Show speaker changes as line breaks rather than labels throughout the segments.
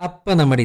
അപ്പം നമ്മുടെ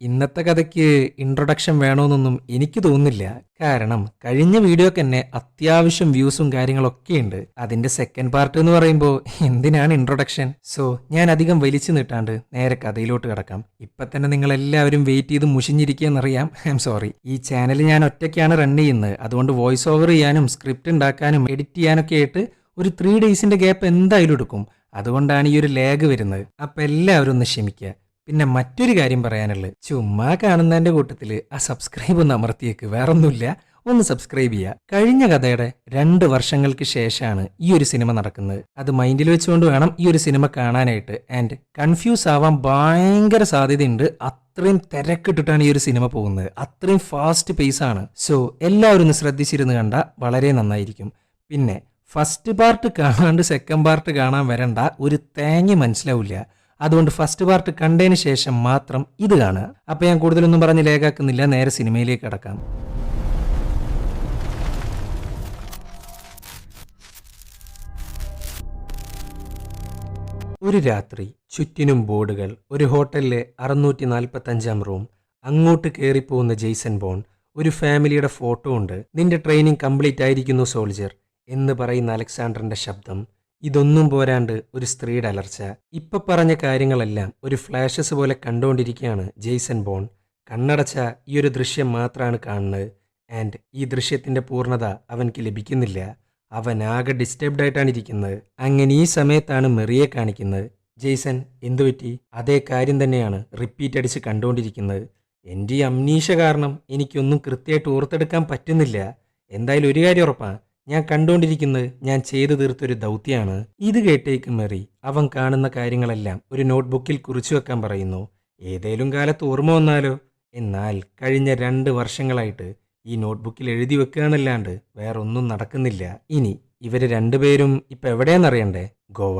ഇന്നത്തെ കഥയ്ക്ക് ഇൻട്രൊഡക്ഷൻ വേണമെന്നൊന്നും എനിക്ക് തോന്നുന്നില്ല. കാരണം കഴിഞ്ഞ വീഡിയോക്ക് തന്നെ അത്യാവശ്യം വ്യൂസും കാര്യങ്ങളൊക്കെ ഉണ്ട്. അതിന്റെ സെക്കൻഡ് പാർട്ട് എന്ന് പറയുമ്പോൾ എന്തിനാണ് ഇൻട്രൊഡക്ഷൻ? സോ ഞാൻ അധികം വലിച്ചു നീട്ടാണ്ട് നേരെ കഥയിലോട്ട് കിടക്കാം. ഇപ്പൊ തന്നെ നിങ്ങൾ എല്ലാവരും വെയിറ്റ് ചെയ്ത് മുഷിഞ്ഞിരിക്കുകയെന്നറിയാം. I'm sorry. ഈ ചാനൽ ഞാൻ ഒറ്റയ്ക്കാണ് റൺ ചെയ്യുന്നത്. അതുകൊണ്ട് വോയിസ് ഓവർ ചെയ്യാനും സ്ക്രിപ്റ്റ് ഉണ്ടാക്കാനും എഡിറ്റ് ചെയ്യാനൊക്കെ ആയിട്ട് ഒരു 3 ഡേയ്സിന്റെ ഗ്യാപ്പ് എന്തായാലും എടുക്കും. അതുകൊണ്ടാണ് ഈ ഒരു ലാഗ് വരുന്നത്. അപ്പൊ എല്ലാവരും ഒന്ന് ക്ഷമിക്കുക. പിന്നെ മറ്റൊരു കാര്യം പറയാനുള്ളത്, ചുമ്മാ കാണുന്നതിന്റെ കൂട്ടത്തിൽ ആ സബ്സ്ക്രൈബ് ഒന്ന് അമർത്തിയേക്ക്. വേറൊന്നുമില്ല, ഒന്ന് സബ്സ്ക്രൈബ് ചെയ്യുക. കഴിഞ്ഞ കഥയുടെ 2 വർഷങ്ങൾക്ക് ശേഷമാണ് ഈ ഒരു സിനിമ നടക്കുന്നത്. അത് മൈൻഡിൽ വെച്ചുകൊണ്ട് വേണം ഈ ഒരു സിനിമ കാണാനായിട്ട്. ആൻഡ് കൺഫ്യൂസ് ആവാൻ ഭയങ്കര സാധ്യതയുണ്ട്. അത്രയും തിരക്കിട്ടിട്ടാണ് ഈ ഒരു സിനിമ പോകുന്നത്. അത്രയും ഫാസ്റ്റ് പേസ് ആണ്. സോ എല്ലാവരും ഒന്ന് ശ്രദ്ധിച്ചിരുന്ന് കണ്ട വളരെ നന്നായിരിക്കും. പിന്നെ ഫസ്റ്റ് പാർട്ട് കാണാണ്ട് സെക്കൻഡ് പാർട്ട് കാണാൻ വരണ്ട, ഒരു തേങ്ങ മനസ്സിലാവില്ല. അതുകൊണ്ട് ഫസ്റ്റ് പാർട്ട് കണ്ടതിന് ശേഷം മാത്രം ഇത് കാണുക. അപ്പൊ ഞാൻ കൂടുതലൊന്നും പറഞ്ഞ് ലേഖാക്കുന്നില്ല, നേരെ സിനിമയിലേക്ക് കടക്കാം. ഒരു രാത്രി, ചുറ്റിനും ബോർഡുകൾ, ഒരു ഹോട്ടലിലെ 645 റൂം, അങ്ങോട്ട് കയറിപ്പോകുന്ന ജെയ്സൺ ബോൺ, ഒരു ഫാമിലിയുടെ ഫോട്ടോ ഉണ്ട്. നിന്റെ ട്രെയിനിങ് കംപ്ലീറ്റ് ആയിരിക്കുന്നു സോൾജർ എന്ന് പറയുന്ന അലക്സാണ്ടറിന്റെ ശബ്ദം. ഇതൊന്നും പോരാണ്ട് ഒരു സ്ത്രീയുടെ അലർച്ച. ഇപ്പൊ പറഞ്ഞ കാര്യങ്ങളെല്ലാം ഒരു ഫ്ലാഷസ് പോലെ കണ്ടുകൊണ്ടിരിക്കുകയാണ് ജെയ്സൺ ബോൺ. കണ്ണടച്ച ഈ ഒരു ദൃശ്യം മാത്രമാണ് കാണുന്നത്. ആൻഡ് ഈ ദൃശ്യത്തിന്റെ പൂർണ്ണത അവൻക്ക് ലഭിക്കുന്നില്ല. അവൻ ആകെ ഡിസ്റ്റർബ്ഡ് ആയിട്ടാണ് ഇരിക്കുന്നത്. അങ്ങനെ ഈ സമയത്താണ് മെറിയെ കാണിക്കുന്നത്. ജെയ്സൺ, എന്തുപറ്റി? അതേ കാര്യം തന്നെയാണ് റിപ്പീറ്റ് അടിച്ച് കണ്ടുകൊണ്ടിരിക്കുന്നത്. എൻ്റെ ഈ അമ്നീഷ കാരണം എനിക്കൊന്നും കൃത്യമായിട്ട് ഓർത്തെടുക്കാൻ പറ്റുന്നില്ല. എന്തായാലും ഒരു കാര്യം ഉറപ്പാ, ഞാൻ കണ്ടുകൊണ്ടിരിക്കുന്നത് ഞാൻ ചെയ്തു തീർത്തൊരു ദൗത്യമാണ്. ഇത് കേട്ടേക്ക് മെറി അവൻ കാണുന്ന കാര്യങ്ങളെല്ലാം ഒരു നോട്ട്ബുക്കിൽ കുറിച്ചു വെക്കാൻ പറയുന്നു. ഏതേലും കാലത്ത് ഓർമ്മ വന്നാലോ? എന്നാൽ കഴിഞ്ഞ 2 വർഷങ്ങളായിട്ട് ഈ നോട്ട്ബുക്കിൽ എഴുതി വെക്കുകയെന്നല്ലാണ്ട് വേറൊന്നും നടക്കുന്നില്ല. ഇനി ഇവര് രണ്ടുപേരും ഇപ്പൊ എവിടെയെന്നറിയണ്ടേ? ഗോവ.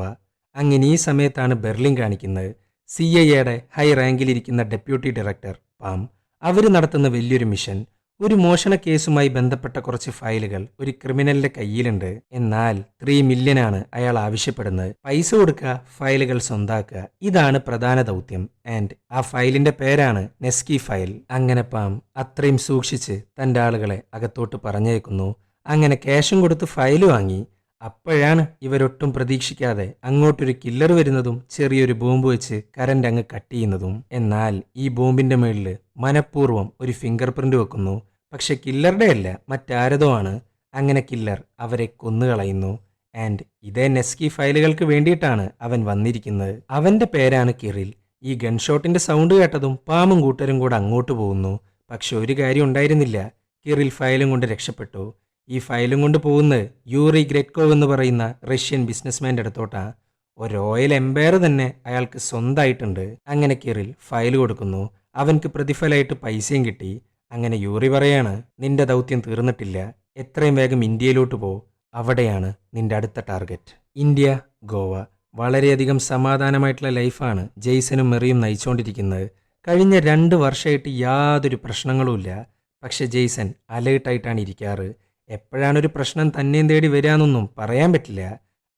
അങ്ങനെ ഈ സമയത്താണ് ബെർലിൻ കാണിക്കുന്നത്. CIA ഹൈ റാങ്കിലിരിക്കുന്ന ഡെപ്യൂട്ടി ഡയറക്ടർ പാം. അവർ നടത്തുന്ന വലിയൊരു മിഷൻ. ഒരു മോഷണ കേസുമായി ബന്ധപ്പെട്ട കുറച്ച് ഫയലുകൾ ഒരു ക്രിമിനലിന്റെ കയ്യിലുണ്ട്. എന്നാൽ 3 മില്യനാണ് അയാൾ ആവശ്യപ്പെടുന്നത്. പൈസ കൊടുക്കുക, ഫയലുകൾ സ്വന്താക്കുക. ഇതാണ് പ്രധാന ദൗത്യം. ആൻഡ് ആ ഫയലിന്റെ പേരാണ് നെസ്കി ഫയൽ. അങ്ങനെ പാം അത്രയും സൂക്ഷിച്ച് തന്റെ ആളുകളെ അകത്തോട്ട് പറഞ്ഞേക്കുന്നു. അങ്ങനെ ക്യാഷും കൊടുത്ത് ഫയല് വാങ്ങി. അപ്പോഴാണ് ഇവരൊട്ടും പ്രതീക്ഷിക്കാതെ അങ്ങോട്ടൊരു കില്ലർ വരുന്നതും ചെറിയൊരു ബോംബ് വെച്ച് കറന്റ് അങ്ങ് കട്ട് ചെയ്യുന്നതും. എന്നാൽ ഈ ബോംബിന്റെ മുകളിൽ മനഃപൂർവ്വം ഒരു ഫിംഗർ പ്രിന്റ് വെക്കുന്നു. പക്ഷെ കില്ലറുടെ അല്ല, മറ്റാരതോ ആണ്. അങ്ങനെ കില്ലർ അവരെ കൊന്നുകളയുന്നു. ആൻഡ് ഇതേ നെസ്കി ഫയലുകൾക്ക് വേണ്ടിയിട്ടാണ് അവൻ വന്നിരിക്കുന്നത്. അവന്റെ പേരാണ് കിറിൽ. ഈ ഗൺഷോട്ടിന്റെ സൗണ്ട് കേട്ടതും പാമും കൂട്ടരും കൂടെ അങ്ങോട്ട് പോകുന്നു. പക്ഷെ ഒരു കാര്യം ഉണ്ടായിരുന്നില്ല, കിറിൽ ഫയലും കൊണ്ട് രക്ഷപ്പെട്ടു. ഈ ഫയലും കൊണ്ട് പോകുന്നത് യൂറി ഗ്രെറ്റ്കോവ് എന്ന് പറയുന്ന റഷ്യൻ ബിസിനസ്മാൻ്റെ അടുത്തോട്ടാ. ഒരു റോയൽ എംപയർ തന്നെ അയാൾക്ക് സ്വന്തമായിട്ടുണ്ട്. അങ്ങനെ കിറിൽ ഫയൽ കൊടുക്കുന്നു. അവൻക്ക് പ്രതിഫലമായിട്ട് പൈസയും കിട്ടി. അങ്ങനെ യൂറി പറയാണ്, നിന്റെ ദൗത്യം തീർന്നിട്ടില്ല, എത്രയും വേഗം ഇന്ത്യയിലോട്ട് പോ. അവിടെയാണ് നിന്റെ അടുത്ത ടാർഗറ്റ്. ഇന്ത്യ, ഗോവ. വളരെയധികം സമാധാനമായിട്ടുള്ള ലൈഫാണ് ജെയ്സനും മെറിയും നയിച്ചുകൊണ്ടിരിക്കുന്നത്. കഴിഞ്ഞ 2 വർഷമായിട്ട് യാതൊരു പ്രശ്നങ്ങളുമില്ല. പക്ഷെ ജെയ്സൺ അലേർട്ടായിട്ടാണ് ഇരിക്കാറ്. എപ്പോഴാണൊരു പ്രശ്നം തന്നെയും തേടി വരാമെന്നൊന്നും പറയാൻ പറ്റില്ല.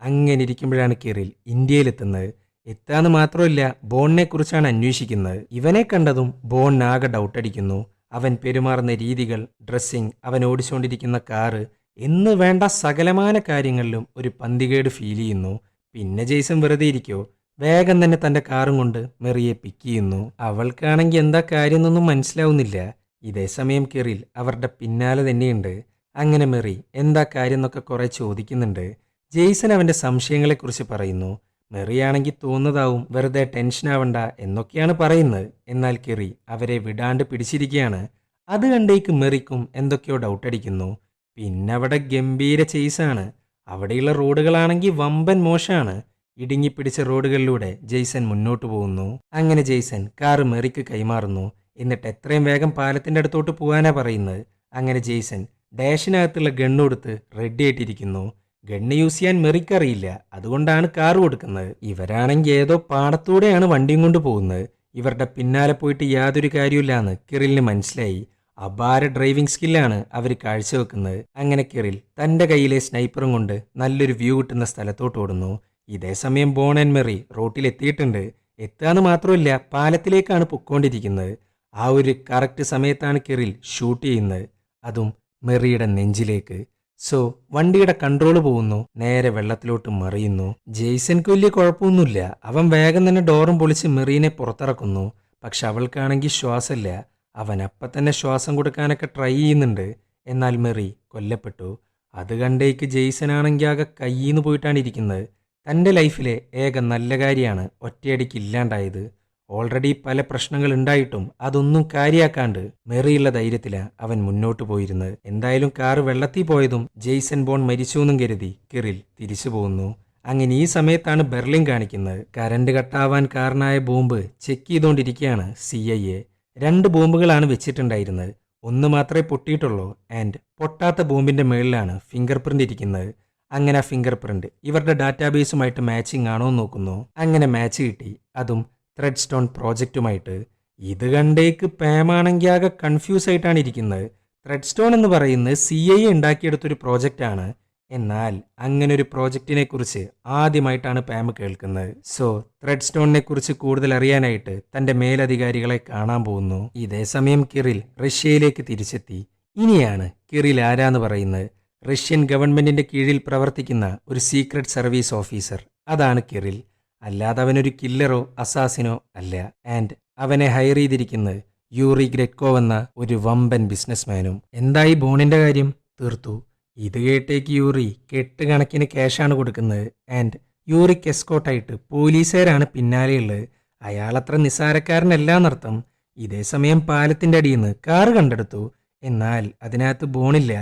അങ്ങനെ ഇരിക്കുമ്പോഴാണ് കിറിൽ ഇന്ത്യയിലെത്തുന്നത്. എത്താന്ന് മാത്രമല്ല, ബോണിനെ കുറിച്ചാണ് അന്വേഷിക്കുന്നത്. ഇവനെ കണ്ടതും ബോണിനാകെ ഡൗട്ടടിക്കുന്നു. അവൻ പെരുമാറുന്ന രീതികൾ, ഡ്രസ്സിങ്, അവൻ ഓടിച്ചുകൊണ്ടിരിക്കുന്ന കാറ് എന്ന് വേണ്ട സകലമാന കാര്യങ്ങളിലും ഒരു പന്തികേട് ഫീൽ ചെയ്യുന്നു. പിന്നെ ജെയ്സൺ വെറുതെ ഇരിക്കോ, വേഗം തന്നെ തന്റെ കാറും കൊണ്ട് മെറിയെ പിക്ക് ചെയ്യുന്നു. അവൾക്കാണെങ്കിൽ എന്താ കാര്യം എന്നൊന്നും മനസ്സിലാവുന്നില്ല. ഇതേ സമയം കിറിൽ അവരുടെ പിന്നാലെ തന്നെയുണ്ട്. അങ്ങനെ മെറി എന്താ കാര്യം എന്നൊക്കെ കുറെ ചോദിക്കുന്നുണ്ട്. ജെയ്സൺ അവന്റെ സംശയങ്ങളെക്കുറിച്ച് പറയുന്നു. മെറിയാണെങ്കിൽ തോന്നുന്നതാവും, വെറുതെ ടെൻഷൻ ആവണ്ട എന്നൊക്കെയാണ് പറയുന്നത്. എന്നാൽ കിറി അവരെ വിടാണ്ട് പിടിച്ചിരിക്കുകയാണ്. അത് കണ്ടേക്ക് മെറിക്കും എന്തൊക്കെയോ ഡൗട്ടടിക്കുന്നു. പിന്നെ അവിടെ ഗംഭീര ചേസാണ്. അവിടെയുള്ള റോഡുകളാണെങ്കിൽ വമ്പൻ മോശമാണ്. ഇടുങ്ങിപ്പിടിച്ച റോഡുകളിലൂടെ ജെയ്സൺ മുന്നോട്ട് പോകുന്നു. അങ്ങനെ ജെയ്സൺ കാറ് മെറിക്ക് കൈമാറുന്നു. എന്നിട്ട് എത്രയും വേഗം പാലത്തിന്റെ അടുത്തോട്ട് പോകാനാ പറയുന്നത്. അങ്ങനെ ജെയ്സൺ ഡാഷിനകത്തുള്ള ഗണ്ണ് കൊടുത്ത് റെഡി ആയിട്ടിരിക്കുന്നു. ഗണ്ണ് യൂസ് ചെയ്യാൻ മെറിക്കറിയില്ല, അതുകൊണ്ടാണ് കാറ് കൊടുക്കുന്നത്. ഇവരാണെങ്കിൽ ഏതോ പാടത്തൂടെയാണ് വണ്ടിയും കൊണ്ട് പോകുന്നത്. ഇവരുടെ പിന്നാലെ പോയിട്ട് യാതൊരു കാര്യമില്ലാന്ന് കിറിലിന് മനസ്സിലായി. അപാര ഡ്രൈവിംഗ് സ്കില്ലാണ് അവർ കാഴ്ചവെക്കുന്നത്. അങ്ങനെ കിറിൽ തന്റെ കയ്യിലെ സ്നൈപ്പറും കൊണ്ട് നല്ലൊരു വ്യൂ കിട്ടുന്ന സ്ഥലത്തോട്ട് ഓടുന്നു. ഇതേ സമയം ബോൺ ആൻഡ് മെറി റോട്ടിലെത്തിയിട്ടുണ്ട്. എത്തുകയെന്ന് മാത്രമല്ല, പാലത്തിലേക്കാണ് പൊക്കോണ്ടിരിക്കുന്നത്. ആ ഒരു കറക്റ്റ് സമയത്താണ് കിറിൽ ഷൂട്ട് ചെയ്യുന്നത്, അതും മെറിയുടെ നെഞ്ചിലേക്ക്. സോ വണ്ടിയുടെ കൺട്രോൾ പോകുന്നു, നേരെ വെള്ളത്തിലോട്ട് മറിയുന്നു. ജെയ്സൺക്ക് വലിയ കുഴപ്പമൊന്നുമില്ല. അവൻ വേഗം തന്നെ ഡോറും പൊളിച്ച് മെറീനെ പുറത്തിറക്കുന്നു. പക്ഷെ അവൾക്കാണെങ്കിൽ ശ്വാസമില്ല. അവൻ അപ്പം തന്നെ ശ്വാസം കൊടുക്കാനൊക്കെ ട്രൈ ചെയ്യുന്നുണ്ട്. എന്നാൽ മെറി കൊല്ലപ്പെട്ടു. അത് കണ്ടേക്ക് ജെയ്സനാണെങ്കിൽ ആകെ കയ്യിന്ന് പോയിട്ടാണ് ഇരിക്കുന്നത്. തൻ്റെ ലൈഫിലെ ഏക നല്ല കാര്യമാണ് ഒറ്റയടിക്ക് ഇല്ലാണ്ടായത്. ഓൾറെഡി പല പ്രശ്നങ്ങൾ ഉണ്ടായിട്ടും അതൊന്നും കാര്യാക്കാണ്ട് മെറിയുള്ള ധൈര്യത്തിലാണ് അവൻ മുന്നോട്ട് പോയിരുന്നത്. എന്തായാലും കാറ് വെള്ളത്തിൽ പോയതും ജെയ്സൺ ബോൺ മരിച്ചു എന്നും കരുതി കിറിൽ തിരിച്ചു പോകുന്നു. അങ്ങനെ ഈ സമയത്താണ് ബെർലിൻ കാണിക്കുന്നത്. കറണ്ട് കട്ടാവാൻ കാരണമായ ബോംബ് ചെക്ക് ചെയ്തുകൊണ്ടിരിക്കുകയാണ് CIA. 2 ബോംബുകളാണ് വെച്ചിട്ടുണ്ടായിരുന്നത്. ഒന്ന് മാത്രമേ പൊട്ടിയിട്ടുള്ളൂ. ആൻഡ് പൊട്ടാത്ത ബോംബിന്റെ മേളിലാണ് ഫിംഗർ പ്രിന്റ് ഇരിക്കുന്നത്. അങ്ങനെ ആ ഫിംഗർ പ്രിന്റ് ഇവരുടെ ഡാറ്റാബേസുമായിട്ട് മാച്ചിങ് ആണോ എന്ന് നോക്കുന്നു. അങ്ങനെ മാച്ച് കിട്ടി, അതും ത്രെഡ് സ്റ്റോൺ പ്രോജക്റ്റുമായിട്ട്. ഇത് കണ്ടേക്ക് പാമാണെങ്കിൽ ആകെ കൺഫ്യൂസ് ആയിട്ടാണ് ഇരിക്കുന്നത്. ത്രെഡ് സ്റ്റോൺ എന്ന് പറയുന്നത് CIA ഉണ്ടാക്കിയെടുത്തൊരു പ്രോജക്റ്റാണ്. എന്നാൽ അങ്ങനെ ഒരു പ്രോജക്റ്റിനെ കുറിച്ച് ആദ്യമായിട്ടാണ് പാം കേൾക്കുന്നത്. സോ ത്രെഡ് സ്റ്റോണിനെ കുറിച്ച് കൂടുതൽ അറിയാനായിട്ട് തന്റെ മേലധികാരികളെ കാണാൻ പോകുന്നു. ഇതേ സമയം കിറിൽ റഷ്യയിലേക്ക് തിരിച്ചെത്തി. ഇനിയാണ് കിറിൽ ആരാന്ന് പറയുന്നത്. റഷ്യൻ ഗവൺമെന്റിന്റെ കീഴിൽ പ്രവർത്തിക്കുന്ന ഒരു സീക്രട്ട് സർവീസ് ഓഫീസർ, അതാണ് കിറിൽ. അല്ലാതെ അവനൊരു കില്ലറോ അസാസിനോ അല്ല. ആൻഡ് അവനെ ഹയർ ചെയ്തിരിക്കുന്നത് യൂറി ഗ്രെറ്റ്കോ എന്ന ഒരു വമ്പൻ ബിസിനസ്മാനും. എന്തായി ബോണിന്റെ കാര്യം? തീർത്തു. ഇത് കേട്ടേക്ക് യൂറി കെട്ടുകണക്കിന് ക്യാഷാണ് കൊടുക്കുന്നത്. ആൻഡ് യൂറിക്ക് എസ്കോട്ടായിട്ട് പോലീസുകാരാണ് പിന്നാലെയുള്ളത്. അയാളത്ര നിസ്സാരക്കാരനല്ലാന്നർത്ഥം. ഇതേസമയം പാലത്തിന്റെ അടിയിൽ നിന്ന് കാറ് കണ്ടെടുത്തു. എന്നാൽ അതിനകത്ത് ബോണില്ല.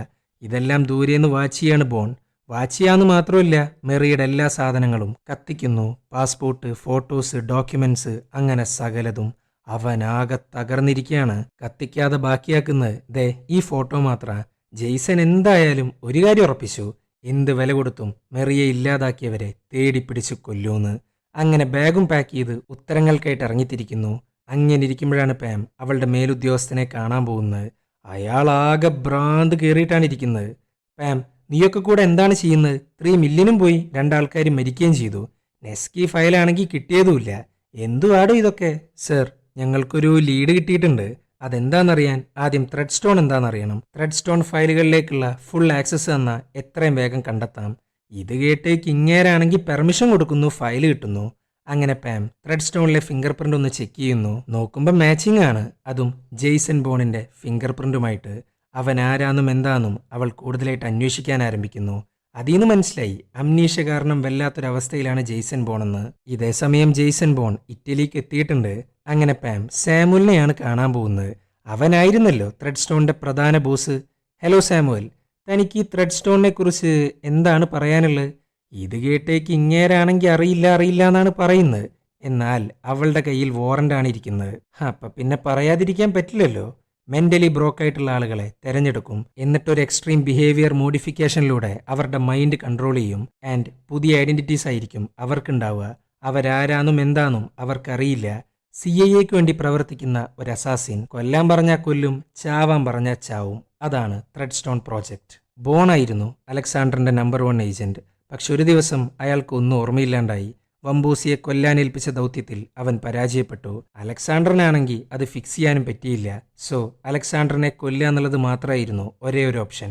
ഇതെല്ലാം ദൂരേന്ന് വാച്ച് ചെയ്യാണ് ബോൺ. വാച്ച് ചെയ്യാന്ന് മാത്രമല്ല, മെറിയുടെ എല്ലാ സാധനങ്ങളും കത്തിക്കുന്നു. പാസ്പോർട്ട്, ഫോട്ടോസ്, ഡോക്യുമെന്റ്സ്, അങ്ങനെ സകലതും. അവനാകെ തകർന്നിരിക്കുകയാണ്. കത്തിക്കാതെ ബാക്കിയാക്കുന്നത് ദേ ഈ ഫോട്ടോ മാത്ര. ജെയ്സൺ എന്തായാലും ഒരു കാര്യം ഉറപ്പിച്ചു, എന്ത് വില കൊടുത്തും മെറിയെ ഇല്ലാതാക്കിയവരെ തേടിപ്പിടിച്ച് കൊല്ലൂന്ന്. അങ്ങനെ ബാഗും പാക്ക് ചെയ്ത് ഉത്തരങ്ങൾക്കായിട്ട് ഇറങ്ങിത്തിരിക്കുന്നു. അങ്ങനെ ഇരിക്കുമ്പോഴാണ് പാം അവളുടെ മേലുദ്യോഗസ്ഥനെ കാണാൻ പോകുന്നത്. അയാൾ ആകെ ഭ്രാന്ത് കയറിയിട്ടാണ് ഇരിക്കുന്നത്. പാം, നീയൊക്കെ കൂടെ എന്താണ് ചെയ്യുന്നത്? 3 മില്യനും പോയി, 2 ആൾക്കാർ മരിക്കുകയും ചെയ്തു. നെസ്കി ഫയലാണെങ്കിൽ കിട്ടിയതുമില്ല. എന്തുവാടോ ഇതൊക്കെ? സർ, ഞങ്ങൾക്കൊരു ലീഡ് കിട്ടിയിട്ടുണ്ട്. അതെന്താണെന്നറിയാൻ ആദ്യം ത്രെഡ് സ്റ്റോൺ എന്താണെന്നറിയണം. ത്രെഡ് സ്റ്റോൺ ഫയലുകളിലേക്കുള്ള ഫുൾ ആക്സസ് തന്നാൽ എത്രയും വേഗം കണ്ടെത്താം. ഇത് കേട്ടേക്ക് ഇങ്ങേരാണെങ്കിൽ പെർമിഷൻ കൊടുക്കുന്നു, ഫയൽ കിട്ടുന്നു. അങ്ങനെ പാം ത്രെഡ് സ്റ്റോണിലെ ഫിംഗർ പ്രിന്റ് ഒന്ന് ചെക്ക് ചെയ്യുന്നു. നോക്കുമ്പോൾ മാച്ചിങ് ആണ്, അതും ജെയ്സൺ ബോണിന്റെ ഫിംഗർ പ്രിന്റുമായിട്ട്. അവൻ ആരാന്നും എന്താന്നും അവൾ കൂടുതലായിട്ട് അന്വേഷിക്കാൻ ആരംഭിക്കുന്നു. അതിന്ന് മനസ്സിലായി അംനീഷ്യ കാരണം വല്ലാത്തൊരവസ്ഥയിലാണ് ജെയ്സൺ ബോണെന്ന്. ഇതേസമയം ജെയ്സൺ ബോൺ ഇറ്റലിക്ക് എത്തിയിട്ടുണ്ട്. അങ്ങനെ പാം സാമുവലിനെയാണ് കാണാൻ പോകുന്നത്. അവനായിരുന്നല്ലോ ത്രെഡ് സ്റ്റോണിന്റെ പ്രധാന ബോസ്. ഹലോ സാമുവൽ, തനിക്ക് ഈ ത്രെഡ് സ്റ്റോണിനെ കുറിച്ച് എന്താണ് പറയാനുള്ളത്? ഇത് കേട്ടേക്ക് ഇങ്ങേരാണെങ്കിൽ അറിയില്ല എന്നാണ് പറയുന്നത്. എന്നാൽ അവളുടെ കയ്യിൽ വാറന്റാണ് ഇരിക്കുന്നത്. അപ്പം പിന്നെ പറയാതിരിക്കാൻ പറ്റില്ലല്ലോ. മെന്റലി ബ്രോക്കായിട്ടുള്ള ആളുകളെ തെരഞ്ഞെടുക്കും. എന്നിട്ടൊരു എക്സ്ട്രീം ബിഹേവിയർ മോഡിഫിക്കേഷനിലൂടെ അവരുടെ മൈൻഡ് കൺട്രോൾ ചെയ്യും. ആൻഡ് പുതിയ ഐഡന്റിറ്റീസ് ആയിരിക്കും അവർക്കുണ്ടാവുക. അവരാരാന്നും എന്താന്നും അവർക്കറിയില്ല. CIA വേണ്ടി പ്രവർത്തിക്കുന്ന ഒരു അസാസിൻ. കൊല്ലാൻ പറഞ്ഞാൽ കൊല്ലും, ചാവാൻ പറഞ്ഞാൽ ചാവും. അതാണ് ത്രെഡ് സ്റ്റോൺ പ്രോജക്റ്റ്. ബോണായിരുന്നു അലക്സാണ്ടറിന്റെ നമ്പർ 1 ഏജന്റ്. പക്ഷെ ഒരു ദിവസം അയാൾക്ക് ഒന്നും ഓർമ്മയില്ലാണ്ടായി. വംബൂസിയെ കൊല്ലാനേൽപ്പിച്ച ദൗത്യത്തിൽ അവൻ പരാജയപ്പെട്ടു. അലക്സാണ്ടറിനാണെങ്കിൽ അത് ഫിക്സ് ചെയ്യാനും പറ്റിയില്ല. സോ അലക്സാണ്ടറിനെ കൊല്ലുക എന്നുള്ളത് മാത്രമായിരുന്നു ഒരേ ഒരു ഓപ്ഷൻ.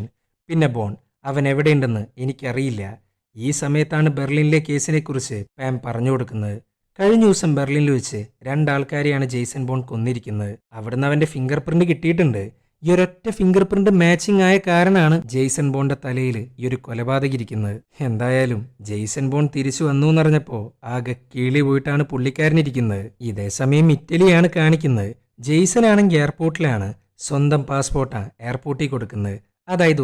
പിന്നെ ബോൺ, അവൻ എവിടെയുണ്ടെന്ന് എനിക്കറിയില്ല. ഈ സമയത്താണ് ബെർലിനിലെ കേസിനെ കുറിച്ച് പാം പറഞ്ഞു കൊടുക്കുന്നത്. കഴിഞ്ഞ ദിവസം ബെർലിനിൽ വെച്ച് 2 ആൾക്കാരെയാണ് ജെയ്സൺ ബോൺ കൊന്നിരിക്കുന്നത്. അവിടുന്ന് അവന്റെ ഫിംഗർ പ്രിന്റ് കിട്ടിയിട്ടുണ്ട്. ഈ ഒരൊറ്റ ഫിംഗർ പ്രിന്റ് മാച്ചിങ് ആയ കാരണമാണ് ജെയ്സൺ ബോണിന്റെ തലയിൽ ഈ ഒരു കൊലപാതകം ഇരിക്കുന്നത്. എന്തായാലും ജെയ്സൺ ബോൺ തിരിച്ചു വന്നു എന്നറിഞ്ഞപ്പോ ആകെ കിളി പോയിട്ടാണ് പുള്ളിക്കാരനിരിക്കുന്നത്. ഇതേസമയം ഇറ്റലിയാണ് കാണിക്കുന്നത്. ജെയ്സൺ ആണെങ്കിൽ എയർപോർട്ടിലാണ്. സ്വന്തം പാസ്പോർട്ടാണ് എയർപോർട്ടിൽ കൊടുക്കുന്നത്. അതായത്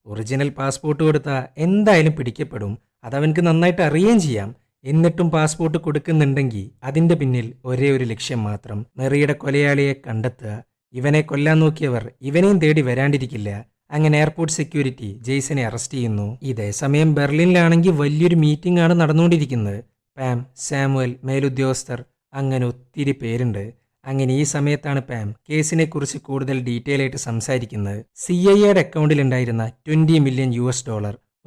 ഒറിജിനൽ പാസ്പോർട്ട് കൊടുത്താൽ എന്തായാലും പിടിക്കപ്പെടും. അതവനക്ക് നന്നായിട്ട് അറിയുകയും ചെയ്യാം. എന്നിട്ടും പാസ്പോർട്ട് കൊടുക്കുന്നുണ്ടെങ്കിൽ അതിന്റെ പിന്നിൽ ഒരേ ഒരു ലക്ഷ്യം മാത്രം, മെറിയുടെ കൊലയാളിയെ കണ്ടെത്തുക. ഇവനെ കൊല്ലാൻ നോക്കിയവർ ഇവനെയും തേടി വരാണ്ടിരിക്കില്ല. അങ്ങനെ എയർപോർട്ട് സെക്യൂരിറ്റി ജെയ്സനെ അറസ്റ്റ് ചെയ്യുന്നു. ഇതേസമയം ബെർലിനിലാണെങ്കിൽ വലിയൊരു മീറ്റിംഗ് ആണ് നടന്നുകൊണ്ടിരിക്കുന്നത്. പാം, സാമുവൽ, മേലുദ്യോഗസ്ഥർ, അങ്ങനെ ഒത്തിരി പേരുണ്ട്. അങ്ങനെ ഈ സമയത്താണ് പാം കേസിനെ കുറിച്ച് കൂടുതൽ ഡീറ്റെയിൽ ആയിട്ട് സംസാരിക്കുന്നത്. CIA അക്കൗണ്ടിൽ ഉണ്ടായിരുന്ന $20 മില്യൺ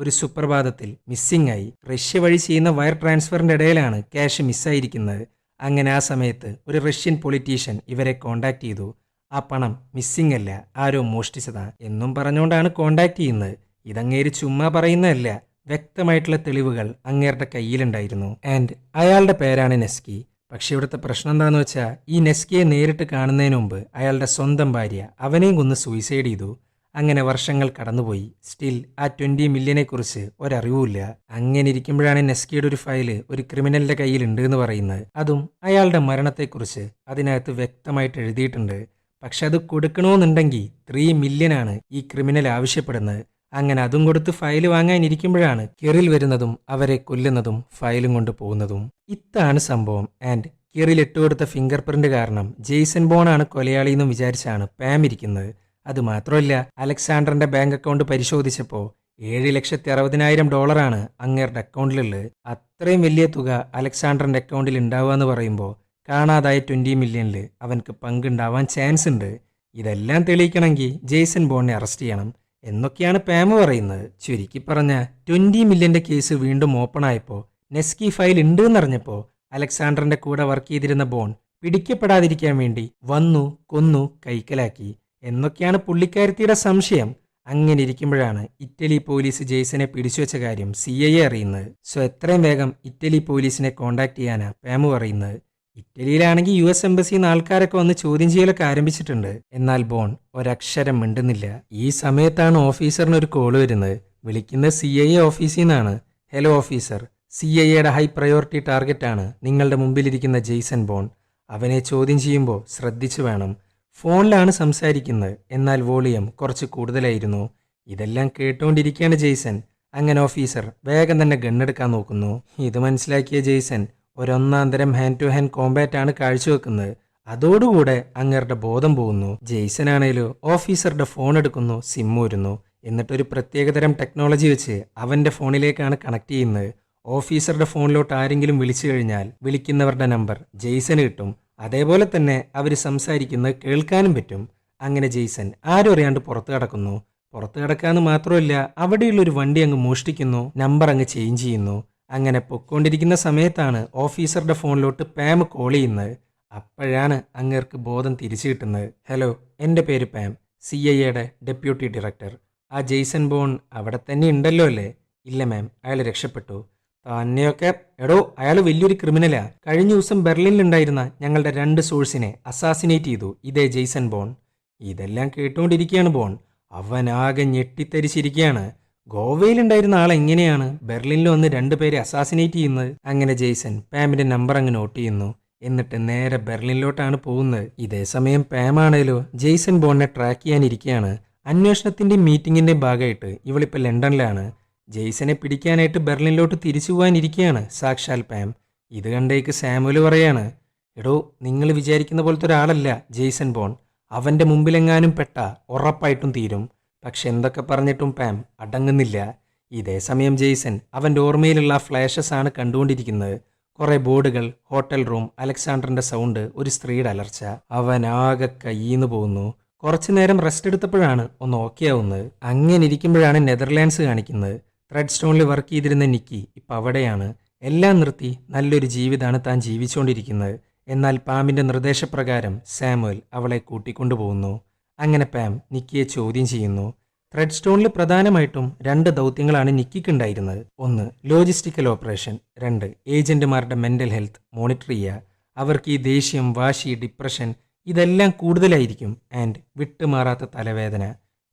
ഒരു സുപ്രഭാതത്തിൽ മിസ്സിംഗ് ആയി. റഷ്യ വഴി ചെയ്യുന്ന വയർ ട്രാൻസ്ഫറിന്റെ ഇടയിലാണ് ക്യാഷ് മിസ്സായിരിക്കുന്നത്. അങ്ങനെ ആ സമയത്ത് ഒരു റഷ്യൻ പൊളിറ്റീഷ്യൻ ഇവരെ കോണ്ടാക്ട് ചെയ്തു. ആ പണം മിസ്സിംഗ് അല്ല, ആരോ മോഷ്ടിച്ചതാ എന്നും പറഞ്ഞുകൊണ്ടാണ് കോണ്ടാക്ട് ചെയ്യുന്നത്. ഇതങ്ങേര് ചുമ്മാ പറയുന്നതല്ല, വ്യക്തമായിട്ടുള്ള തെളിവുകൾ അങ്ങേരുടെ കയ്യിലുണ്ടായിരുന്നു. ആൻഡ് അയാളുടെ പേരാണ് നെസ്കി. പക്ഷെ ഇവിടുത്തെ പ്രശ്നം എന്താണെന്ന് വെച്ചാൽ, ഈ നെസ്കിയെ നേരിട്ട് കാണുന്നതിന് മുമ്പ് അയാളുടെ സ്വന്തം ഭാര്യ അവനെയും കൊന്ന് സൂയിസൈഡ് ചെയ്തു. അങ്ങനെ വർഷങ്ങൾ കടന്നുപോയി. സ്റ്റിൽ ആ 20 മില്യനെ കുറിച്ച് ഒരറിവുമില്ല. അങ്ങനെ ഇരിക്കുമ്പോഴാണ് നെസ്കിയുടെ ഒരു ഫയല് ഒരു ക്രിമിനലിന്റെ കയ്യിലുണ്ട് എന്ന് പറയുന്നത്. അതും അയാളുടെ മരണത്തെക്കുറിച്ച് അതിനകത്ത് വ്യക്തമായിട്ട് എഴുതിയിട്ടുണ്ട്. പക്ഷെ അത് കൊടുക്കണമെന്നുണ്ടെങ്കിൽ 3 മില്യനാണ് ഈ ക്രിമിനൽ ആവശ്യപ്പെടുന്നത്. അങ്ങനെ അതും കൊടുത്ത് ഫയല് വാങ്ങാനിരിക്കുമ്പോഴാണ് കെറിൽ വരുന്നതും അവരെ കൊല്ലുന്നതും ഫയലും കൊണ്ട് പോകുന്നതും. ഇതാണ് സംഭവം. ആൻഡ് കെറിൽ ഇട്ടുകൊടുത്ത ഫിംഗർ പ്രിന്റ് കാരണം ജെയ്സൺ ബോണാണ് കൊലയാളിയെന്നും വിചാരിച്ചാണ് പാം ഇരിക്കുന്നത്. അതുമാത്രമല്ല, അലക്സാണ്ടറിന്റെ ബാങ്ക് അക്കൗണ്ട് പരിശോധിച്ചപ്പോൾ $7,60,000 അങ്ങേരുടെ അക്കൗണ്ടിലുള്ളത്. അത്രയും വലിയ തുക അലക്സാണ്ടറിന്റെ അക്കൗണ്ടിൽ ഉണ്ടാവുക എന്ന് പറയുമ്പോൾ കാണാതായ 20 മില്യണിൽ അവനക്ക് പങ്കുണ്ടാവാൻ ചാൻസ് ഉണ്ട്. ഇതെല്ലാം തെളിയിക്കണമെങ്കിൽ ജെയ്സൺ ബോണിനെ അറസ്റ്റ് ചെയ്യണം എന്നൊക്കെയാണ് പാം പറയുന്നത്. ചുരുക്കി പറഞ്ഞ 20 മില്യന്റെ കേസ് വീണ്ടും ഓപ്പൺ ആയപ്പോൾ നെസ്കി ഫയൽ ഉണ്ട് എന്നറിഞ്ഞപ്പോൾ അലക്സാണ്ടറിന്റെ കൂടെ വർക്ക് ചെയ്തിരുന്ന ബോൺ പിടിക്കപ്പെടാതിരിക്കാൻ വേണ്ടി വന്നു, കൊന്നു, കൈക്കലാക്കി എന്നൊക്കെയാണ് പുള്ളിക്കാരത്തിയുടെ സംശയം. അങ്ങനെ ഇരിക്കുമ്പോഴാണ് ഇറ്റലി പോലീസ് ജെയ്സനെ പിടിച്ചുവെച്ച കാര്യം CIA അറിയുന്നത്. സോ എത്രയും വേഗം ഇറ്റലി പോലീസിനെ കോണ്ടാക്ട് ചെയ്യാനാ പാം പറയുന്നത്. ഇറ്റലിയിലാണെങ്കിൽ US എംബസിന്ന് ആൾക്കാരൊക്കെ വന്ന് ചോദ്യം ചെയ്യലൊക്കെ ആരംഭിച്ചിട്ടുണ്ട്. എന്നാൽ ബോൺ ഒരക്ഷരം മിണ്ടുന്നില്ല. ഈ സമയത്താണ് ഓഫീസറിന് ഒരു കോള് വരുന്നത്. വിളിക്കുന്നത് CIA ഓഫീസിൽ നിന്നാണ്. ഹലോ ഓഫീസർ, CIAയുടെ ഹൈ പ്രയോറിറ്റി ടാർഗറ്റാണ് നിങ്ങളുടെ മുമ്പിലിരിക്കുന്ന ജെയ്സൺ ബോൺ. അവനെ ചോദ്യം ചെയ്യുമ്പോൾ ശ്രദ്ധിച്ചു വേണം. ഫോണിലാണ് സംസാരിക്കുന്നത്, എന്നാൽ വോളിയം കുറച്ച് കൂടുതലായിരുന്നു. ഇതെല്ലാം കേട്ടുകൊണ്ടിരിക്കുകയാണ് ജെയ്സൺ. അങ്ങനെ ഓഫീസർ വേഗം തന്നെ ഗണ്ണെടുക്കാൻ നോക്കുന്നു. ഇത് മനസ്സിലാക്കിയ ജെയ്സൺ ഒരൊന്നാം തരം ഹാൻഡ് ടു ഹാൻഡ് കോമ്പാറ്റ് ആണ് കാഴ്ചവെക്കുന്നത്. അതോടുകൂടെ അങ്ങേരുടെ ബോധം പോകുന്നു. ജെയ്സൺ ആണേലോ ഓഫീസറുടെ ഫോൺ എടുക്കുന്നു, സിം ഊരുന്നു. എന്നിട്ടൊരു പ്രത്യേകതരം ടെക്നോളജി വെച്ച് അവന്റെ ഫോണിലേക്കാണ് കണക്ട് ചെയ്യുന്നത്. ഓഫീസറുടെ ഫോണിലോട്ട് ആരെങ്കിലും വിളിച്ചു കഴിഞ്ഞാൽ വിളിക്കുന്നവരുടെ നമ്പർ ജെയ്സന് കിട്ടും. അതേപോലെ തന്നെ അവർ സംസാരിക്കുന്നത് കേൾക്കാനും പറ്റും. അങ്ങനെ ജെയ്സൺ ആരും അറിയാണ്ട് പുറത്തു കടക്കുന്നു. പുറത്തു കിടക്കാന്ന് മാത്രമല്ല, അവിടെയുള്ളൊരു വണ്ടി അങ്ങ് മോഷ്ടിക്കുന്നു, നമ്പർ അങ്ങ് ചേഞ്ച് ചെയ്യുന്നു. അങ്ങനെ പൊക്കോണ്ടിരിക്കുന്ന സമയത്താണ് ഓഫീസറുടെ ഫോണിലോട്ട് പാം കോൾ ചെയ്യുന്നത്. അപ്പോഴാണ് അങ്ങേർക്ക് ബോധം തിരിച്ചു കിട്ടുന്നത്. ഹലോ, എൻ്റെ പേര് പാം, CIA ഡെപ്യൂട്ടി ഡയറക്ടർ. ആ ജെയ്സൺ ബോൺ അവിടെ തന്നെ ഉണ്ടല്ലോ അല്ലേ? ഇല്ല മാം, അയാൾ രക്ഷപ്പെട്ടു. തന്നെയൊക്കെ എടോ, അയാൾ വലിയൊരു ക്രിമിനലാ. കഴിഞ്ഞ ദിവസം ബെർലിനിലുണ്ടായിരുന്ന ഞങ്ങളുടെ 2 സോഴ്സിനെ അസാസിനേറ്റ് ചെയ്തു ഇതേ ജെയ്സൺ ബോൺ. ഇതെല്ലാം കേട്ടുകൊണ്ടിരിക്കുകയാണ് ബോൺ. അവനാകെ ഞെട്ടിത്തരിച്ചിരിക്കുകയാണ്. ഗോവയിലുണ്ടായിരുന്ന ആളെങ്ങനെയാണ് ബെർലിനിൽ വന്ന് 2 പേരെ അസാസിനേറ്റ് ചെയ്യുന്നത്? അങ്ങനെ ജെയ്സൺ പാമിന്റെ നമ്പർ അങ്ങ് നോട്ട് ചെയ്യുന്നു. എന്നിട്ട് നേരെ ബെർലിനിലോട്ടാണ് പോകുന്നത്. ഇതേ സമയം പാം ആണേലോ ജെയ്സൺ ബോണിനെ ട്രാക്ക് ചെയ്യാനിരിക്കുകയാണ്. അന്വേഷണത്തിന്റെയും മീറ്റിംഗിന്റെയും ഭാഗമായിട്ട് ഇവളിപ്പോൾ ലണ്ടനിലാണ്. ജെയ്സനെ പിടിക്കാനായിട്ട് ബെർലിനിലോട്ട് തിരിച്ചു പോകാനിരിക്കുകയാണ് സാക്ഷാൽ പാം. ഇത് കണ്ടേക്ക് സാമുവൽ പറയാണ്, എടോ, നിങ്ങൾ വിചാരിക്കുന്ന പോലത്തെ ഒരാളല്ല ജെയ്സൺ ബോൺ. അവന്റെ മുമ്പിലെങ്ങാനും പെട്ട ഉറപ്പായിട്ടും തീരും. പക്ഷെ എന്തൊക്കെ പറഞ്ഞിട്ടും പാം അടങ്ങുന്നില്ല. ഇതേ സമയം ജെയ്സൺ അവന്റെ ഓർമ്മയിലുള്ള ഫ്ലാഷസ് ആണ് കണ്ടുകൊണ്ടിരിക്കുന്നത്. കുറെ ബോർഡുകൾ, ഹോട്ടൽ റൂം, അലക്സാണ്ടറിന്റെ സൗണ്ട്, ഒരു സ്ത്രീയുടെ അലർച്ച. അവനാകെ കയ്യിന്ന് പോകുന്നു. കുറച്ചു നേരം റെസ്റ്റ് എടുത്തപ്പോഴാണ് ഒന്ന് ഓക്കെ ആവുന്നത്. അങ്ങനെ ഇരിക്കുമ്പോഴാണ് നെതർലാൻഡ്സ് കാണിക്കുന്നത്. ത്രെഡ് സ്റ്റോണിൽ വർക്ക് ചെയ്തിരുന്ന നിക്കി ഇപ്പം അവിടെയാണ്. എല്ലാം നിർത്തി നല്ലൊരു ജീവിതമാണ് താൻ ജീവിച്ചുകൊണ്ടിരിക്കുന്നത്. എന്നാൽ പാമിന്റെ നിർദ്ദേശപ്രകാരം സാമുവൽ അവളെ കൂട്ടിക്കൊണ്ടുപോകുന്നു. അങ്ങനെ പാം നിക്കിയെ ചോദ്യം ചെയ്യുന്നു. ത്രെഡ് സ്റ്റോണിൽ പ്രധാനമായിട്ടും 2 ദൗത്യങ്ങളാണ് നിക്കിക്കുണ്ടായിരുന്നത്. 1 ലോജിസ്റ്റിക്കൽ ഓപ്പറേഷൻ, 2 ഏജന്റുമാരുടെ മെന്റൽ ഹെൽത്ത് മോണിറ്റർ ചെയ്യുക. അവർക്ക് ഈ ദേഷ്യം, വാശി, ഡിപ്രഷൻ ഇതെല്ലാം കൂടുതലായിരിക്കും. ആൻഡ് വിട്ടുമാറാത്ത തലവേദന.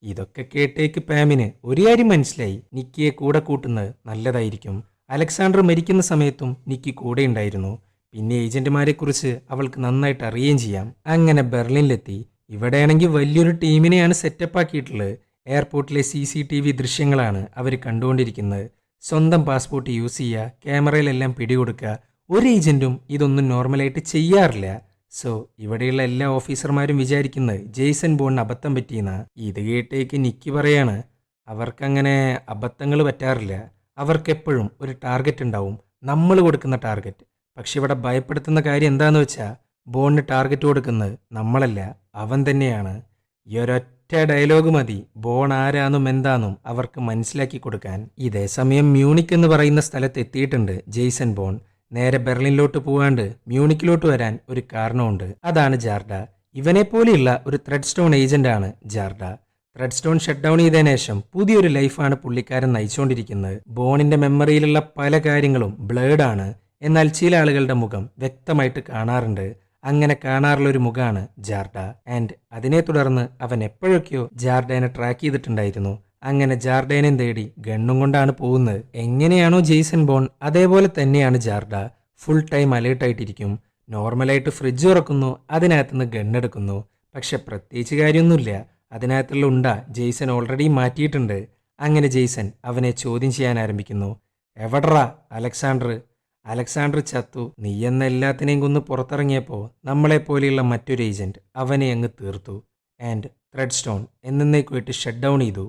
ഇതൊക്കെ കേട്ടേക്ക് പാമിന് ഒരു കാര്യം മനസ്സിലായി, നിക്കിയെ കൂടെ കൂട്ടുന്നത് നല്ലതായിരിക്കും. അലക്സാണ്ടർ മരിക്കുന്ന സമയത്തും നിക്കി കൂടെ ഉണ്ടായിരുന്നു. പിന്നെ ഏജന്റുമാരെ കുറിച്ച് അവൾക്ക് നന്നായിട്ട് അറിയുകയും ചെയ്യാം. അങ്ങനെ ബെർലിനിലെത്തി. ഇവിടെയാണെങ്കിൽ വലിയൊരു ടീമിനെയാണ് സെറ്റപ്പ് ആക്കിയിട്ടുള്ളത്. എയർപോർട്ടിലെ CCTV ദൃശ്യങ്ങളാണ് അവർ കണ്ടുകൊണ്ടിരിക്കുന്നത്. സ്വന്തം പാസ്പോർട്ട് യൂസ് ചെയ്യുക, ക്യാമറയിലെല്ലാം പിടികൊടുക്കുക. ഒരു ഏജന്റും ഇതൊന്നും നോർമലായിട്ട് ചെയ്യാറില്ല. സോ ഇവിടെയുള്ള എല്ലാ ഓഫീസർമാരും വിചാരിക്കുന്നത് ജെയ്സൺ ബോണിന് അബദ്ധം പറ്റിയെന്നാ. ഇത് കേട്ടേക്ക് നിക്കി പറയാണ്, അവർക്കങ്ങനെ അബദ്ധങ്ങൾ പറ്റാറില്ല. അവർക്കെപ്പോഴും ഒരു ടാർഗറ്റ് ഉണ്ടാവും, നമ്മൾ കൊടുക്കുന്ന ടാർഗറ്റ്. പക്ഷെ ഇവിടെ ഭയപ്പെടുത്തുന്ന കാര്യം എന്താന്ന് വെച്ചാൽ, ബോണിന് ടാർഗറ്റ് കൊടുക്കുന്നത് നമ്മളല്ല, അവൻ തന്നെയാണ്. ഈ ഒരൊറ്റ ഡയലോഗ് മതി ബോൺ ആരാന്നും എന്താന്നും അവർക്ക് മനസ്സിലാക്കി കൊടുക്കാൻ. ഇതേ സമയം മ്യൂണിക് എന്ന് പറയുന്ന സ്ഥലത്ത് എത്തിയിട്ടുണ്ട് ജെയ്സൺ ബോൺ. നേരെ ബെർലിനിലോട്ട് പോവാണ്ട് മ്യൂണിക്കിലോട്ട് വരാൻ ഒരു കാരണമുണ്ട്. അതാണ് ജാർഡ. ഇവനെപ്പോലെയുള്ള ഒരു ത്രെഡ് സ്റ്റോൺ ഏജന്റാണ് Jarda. Treadstone shut down ചെയ്തതിനു ശേഷം പുതിയൊരു ലൈഫാണ് പുള്ളിക്കാരൻ നയിച്ചുകൊണ്ടിരിക്കുന്നത്. ബോണിന്റെ മെമ്മറിയിലുള്ള പല കാര്യങ്ങളും ബ്ലേഡാണ്. എന്നാൽ ചില ആളുകളുടെ മുഖം വ്യക്തമായിട്ട് കാണാറുണ്ട്. അങ്ങനെ കാണാറുള്ള ഒരു മുഖമാണ് ജാർഡ. ആൻഡ് അതിനെ തുടർന്ന് അവൻ എപ്പോഴൊക്കെയോ ജാർഡേനെ ട്രാക്ക് ചെയ്തിട്ടുണ്ടായിരുന്നു. അങ്ങനെ ജാർഡേനെ തേടി ഗണ്ണും കൊണ്ടാണ് പോകുന്നത്. എങ്ങനെയാണോ ജെയ്സൺ ബോൺ അതേപോലെ തന്നെയാണ് ജാർഡ. Full time അലേർട്ടായിട്ടിരിക്കും. നോർമലായിട്ട് ഫ്രിഡ്ജ് തുറക്കുന്നു, അതിനകത്തുനിന്ന് ഗണ്ണെടുക്കുന്നു. പക്ഷെ പ്രത്യേകിച്ച് കാര്യമൊന്നുമില്ല. അതിനകത്തുള്ള ഉണ്ട ജെയ്സൺ ഓൾറെഡി മാറ്റിയിട്ടുണ്ട്. അങ്ങനെ ജെയ്സൺ അവനെ ചോദ്യം ചെയ്യാൻ ആരംഭിക്കുന്നു. എവിടറാ അലക്സാണ്ടർ ചത്തു. നീയെന്ന എല്ലാത്തിനെയും കൊന്ന് പുറത്തിറങ്ങിയപ്പോൾ നമ്മളെപ്പോലെയുള്ള മറ്റൊരു ഏജന്റ് അവനെ അങ്ങ് തീർത്തു. ആൻഡ് ത്രെഡ് സ്റ്റോൺ എന്നേക്കുമായിട്ട് ഷട്ട് ഡൗൺ ചെയ്തു.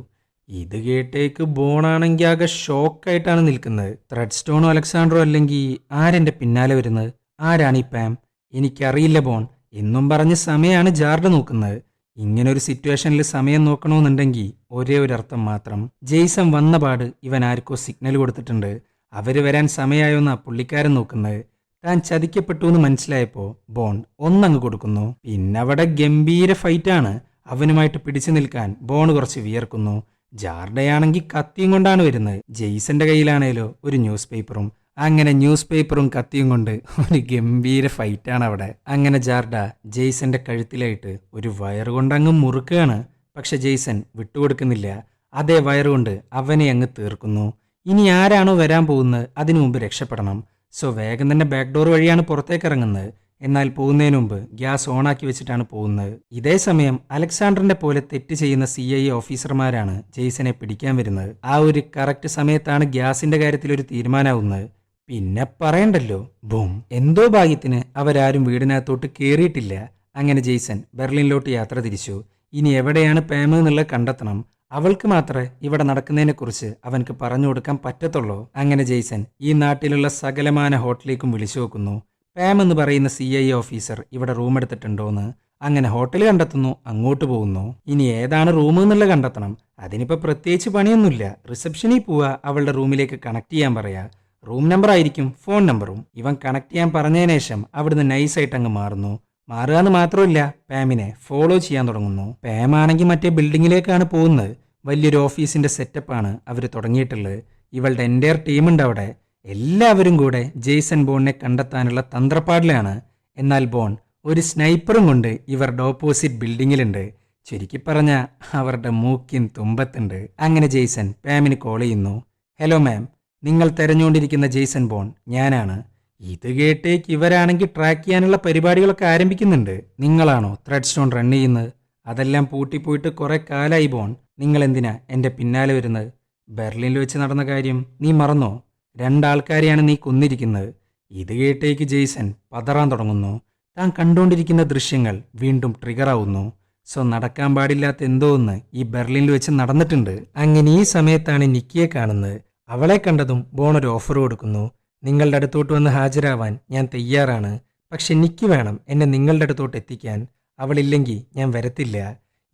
ഇത് കേട്ടേക്ക് ബോണാണെങ്കിൽ ആകെ ഷോക്കായിട്ടാണ് നിൽക്കുന്നത്. ത്രെഡ് സ്റ്റോണോ അലക്സാണ്ടറോ അല്ലെങ്കിൽ ആരെൻ്റെ പിന്നാലെ വരുന്നത്? ആരാണ് ഈ പാം? എനിക്കറിയില്ല ബോൺ എന്നും പറഞ്ഞ് സമയമാണ് ജാർഡ നോക്കുന്നത്. ഇങ്ങനൊരു സിറ്റുവേഷനിൽ സമയം നോക്കണമെന്നുണ്ടെങ്കിൽ ഒരേ ഒരു അർത്ഥം മാത്രം. ജെയ്സൺ വന്ന പാട് ഇവൻ ആർക്കോ സിഗ്നൽ കൊടുത്തിട്ടുണ്ട്. അവര് വരാൻ സമയമായോന്നാ പുള്ളിക്കാരൻ നോക്കുന്നത്. താൻ ചതിക്കപ്പെട്ടു എന്ന് മനസ്സിലായപ്പോൾ ബോൺ ഒന്നങ്ങ് കൊടുക്കുന്നു. പിന്നെ അവിടെ ഗംഭീര ഫൈറ്റാണ്. അവനുമായിട്ട് പിടിച്ചു നിൽക്കാൻ ബോൺ കുറച്ച് വിയർക്കുന്നു. ജാർഡയാണെങ്കിൽ കത്തിയും കൊണ്ടാണ് വരുന്നത്. ജെയ്സന്റെ കയ്യിലാണേലോ ഒരു ന്യൂസ് പേപ്പറും. അങ്ങനെ ന്യൂസ് പേപ്പറും കത്തിയും കൊണ്ട് ഒരു ഗംഭീര ഫൈറ്റാണ് അവിടെ. അങ്ങനെ ജാർഡ ജെയ്സന്റെ കഴുത്തിലായിട്ട് ഒരു വയറ് കൊണ്ട് അങ്ങ് മുറുക്കുകയാണ്. പക്ഷെ ജെയ്സൺ വിട്ടുകൊടുക്കുന്നില്ല. അതേ വയറുകൊണ്ട് അവനെ അങ്ങ് തീർക്കുന്നു. ഇനി ആരാണോ വരാൻ പോകുന്നത് അതിനു മുമ്പ് രക്ഷപ്പെടണം. സോ വേഗം തന്നെ ബാക്ക് ഡോർ വഴിയാണ് പുറത്തേക്ക് ഇറങ്ങുന്നത്. എന്നാൽ പോകുന്നതിന് മുമ്പ് ഗ്യാസ് ഓണാക്കി വെച്ചിട്ടാണ് പോകുന്നത്. ഇതേ സമയം അലക്സാണ്ടറിന്റെ പോലെ തെറ്റ് ചെയ്യുന്ന CIA ഓഫീസർമാരാണ് ജെയ്സനെ പിടിക്കാൻ വരുന്നത്. ആ ഒരു കറക്റ്റ് സമയത്താണ് ഗ്യാസിന്റെ കാര്യത്തിൽ ഒരു തീരുമാനമാവുന്നത്. പിന്നെ പറയണ്ടല്ലോ, ബൂം. എന്തോ ഭാഗ്യത്തിന് അവരാരും വീടിനകത്തോട്ട് കയറിയിട്ടില്ല. അങ്ങനെ ജെയ്സൺ ബെർലിനിലോട്ട് യാത്ര തിരിച്ചു. ഇനി എവിടെയാണ് പാം എന്നുള്ളത് കണ്ടെത്തണം. അവൾക്ക് മാത്രമേ ഇവിടെ നടക്കുന്നതിനെക്കുറിച്ച് അവൻക്ക് പറഞ്ഞു കൊടുക്കാൻ പറ്റത്തുള്ളൂ. അങ്ങനെ ജെയ്സൺ ഈ നാട്ടിലുള്ള സകലമാന ഹോട്ടലിലേക്കും വിളിച്ചു നോക്കുന്നു. പാം എന്ന് പറയുന്ന CIA ഓഫീസർ ഇവിടെ റൂം എടുത്തിട്ടുണ്ടോന്ന്. അങ്ങനെ ഹോട്ടൽ കണ്ടെത്തുന്നു, അങ്ങോട്ട് പോകുന്നു. ഇനി ഏതാണ് റൂം എന്നുള്ളത് കണ്ടെത്തണം. അതിനിപ്പോൾ പ്രത്യേകിച്ച് പണിയൊന്നുമില്ല. റിസപ്ഷനിൽ പോവുക, അവളുടെ റൂമിലേക്ക് കണക്ട് ചെയ്യാൻ പറയാ. റൂം നമ്പർ ആയിരിക്കും ഫോൺ നമ്പറും. ഇവൻ കണക്ട് ചെയ്യാൻ പറഞ്ഞതിന് ശേഷം അവിടുന്ന് നൈസായിട്ട് അങ്ങ് മാറുക എന്ന് മാത്രമല്ല, പാമിനെ ഫോളോ ചെയ്യാൻ തുടങ്ങുന്നു. പാം ആണെങ്കിൽ മറ്റേ ബിൽഡിങ്ങിലേക്കാണ് പോകുന്നത്. വലിയൊരു ഓഫീസിന്റെ സെറ്റപ്പാണ് അവർ തുടങ്ങിയിട്ടുള്ളത്. ഇവളുടെ എൻ്റയർ ടീമുണ്ട് അവിടെ. എല്ലാവരും കൂടെ ജെയ്സൺ ബോണിനെ കണ്ടെത്താനുള്ള തന്ത്രപ്പാടിലാണ്. എന്നാൽ ബോൺ ഒരു സ്നൈപ്പറും കൊണ്ട് ഇവരുടെ ഓപ്പോസിറ്റ് ബിൽഡിങ്ങിലുണ്ട്. ചുരുക്കി പറഞ്ഞ അവരുടെ മൂക്കിൻ തുമ്പത്തുണ്ട്. അങ്ങനെ ജെയ്സൺ പാമിന് കോൾ ചെയ്യുന്നു. ഹലോ മാം, നിങ്ങൾ തെരഞ്ഞുകൊണ്ടിരിക്കുന്ന ജെയ്സൺ ബോൺ ഞാനാണ്. ഇത് കേട്ടേക്ക് ഇവരാണെങ്കിൽ ട്രാക്ക് ചെയ്യാനുള്ള പരിപാടികളൊക്കെ ആരംഭിക്കുന്നുണ്ട്. നിങ്ങളാണോ ത്രെഡ് സ്റ്റോൺ റൺ ചെയ്യുന്നത്? അതെല്ലാം പൂട്ടിപ്പോയിട്ട് കുറെ കാലായി ബോൺ. നിങ്ങൾ എന്തിനാ എൻ്റെ പിന്നാലെ വരുന്നത്? ബെർലിനിൽ വെച്ച് നടന്ന കാര്യം നീ മറന്നോ? 2 ആൾക്കാരെയാണ് നീ കൊന്നിരിക്കുന്നത്. ഇത് കേട്ടേക്ക് ജെയ്സൺ പതറാൻ തുടങ്ങുന്നു. താൻ കണ്ടുകൊണ്ടിരിക്കുന്ന ദൃശ്യങ്ങൾ വീണ്ടും ട്രിഗറാവുന്നു. സോ നടക്കാൻ പാടില്ലാത്ത എന്തോ ഒന്ന് ഈ ബെർലിനിൽ വെച്ച് നടന്നിട്ടുണ്ട്. അങ്ങനെ ഈ സമയത്താണ് നിക്കിയെ കാണുന്നത്. അവളെ കണ്ടതും ബോൺ ഒരു ഓഫർ കൊടുക്കുന്നു. നിങ്ങളുടെ അടുത്തോട്ട് വന്ന് ഹാജരാവാൻ ഞാൻ തയ്യാറാണ്. പക്ഷെ നിക്കി വേണം എന്നെ നിങ്ങളുടെ അടുത്തോട്ട് എത്തിക്കാൻ. അവളില്ലെങ്കിൽ ഞാൻ വരത്തില്ല.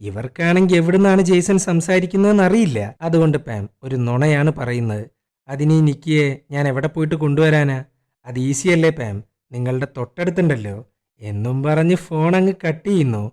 ഇവർക്കാണെങ്കിൽ എവിടുന്നാണ് ജെയ്സൺ സംസാരിക്കുന്നതെന്ന് അറിയില്ല. അതുകൊണ്ട് പാം ഒരു നുണയാണ് പറയുന്നത്. അതിനീ നിക്കിയെ ഞാൻ എവിടെ പോയിട്ട് കൊണ്ടുവരാനാ? അത് ഈസിയല്ലേ പാം, നിങ്ങളുടെ തൊട്ടടുത്തുണ്ടല്ലോ എന്നും പറഞ്ഞ് ഫോൺ അങ്ങ് കട്ട് ചെയ്യുന്നു.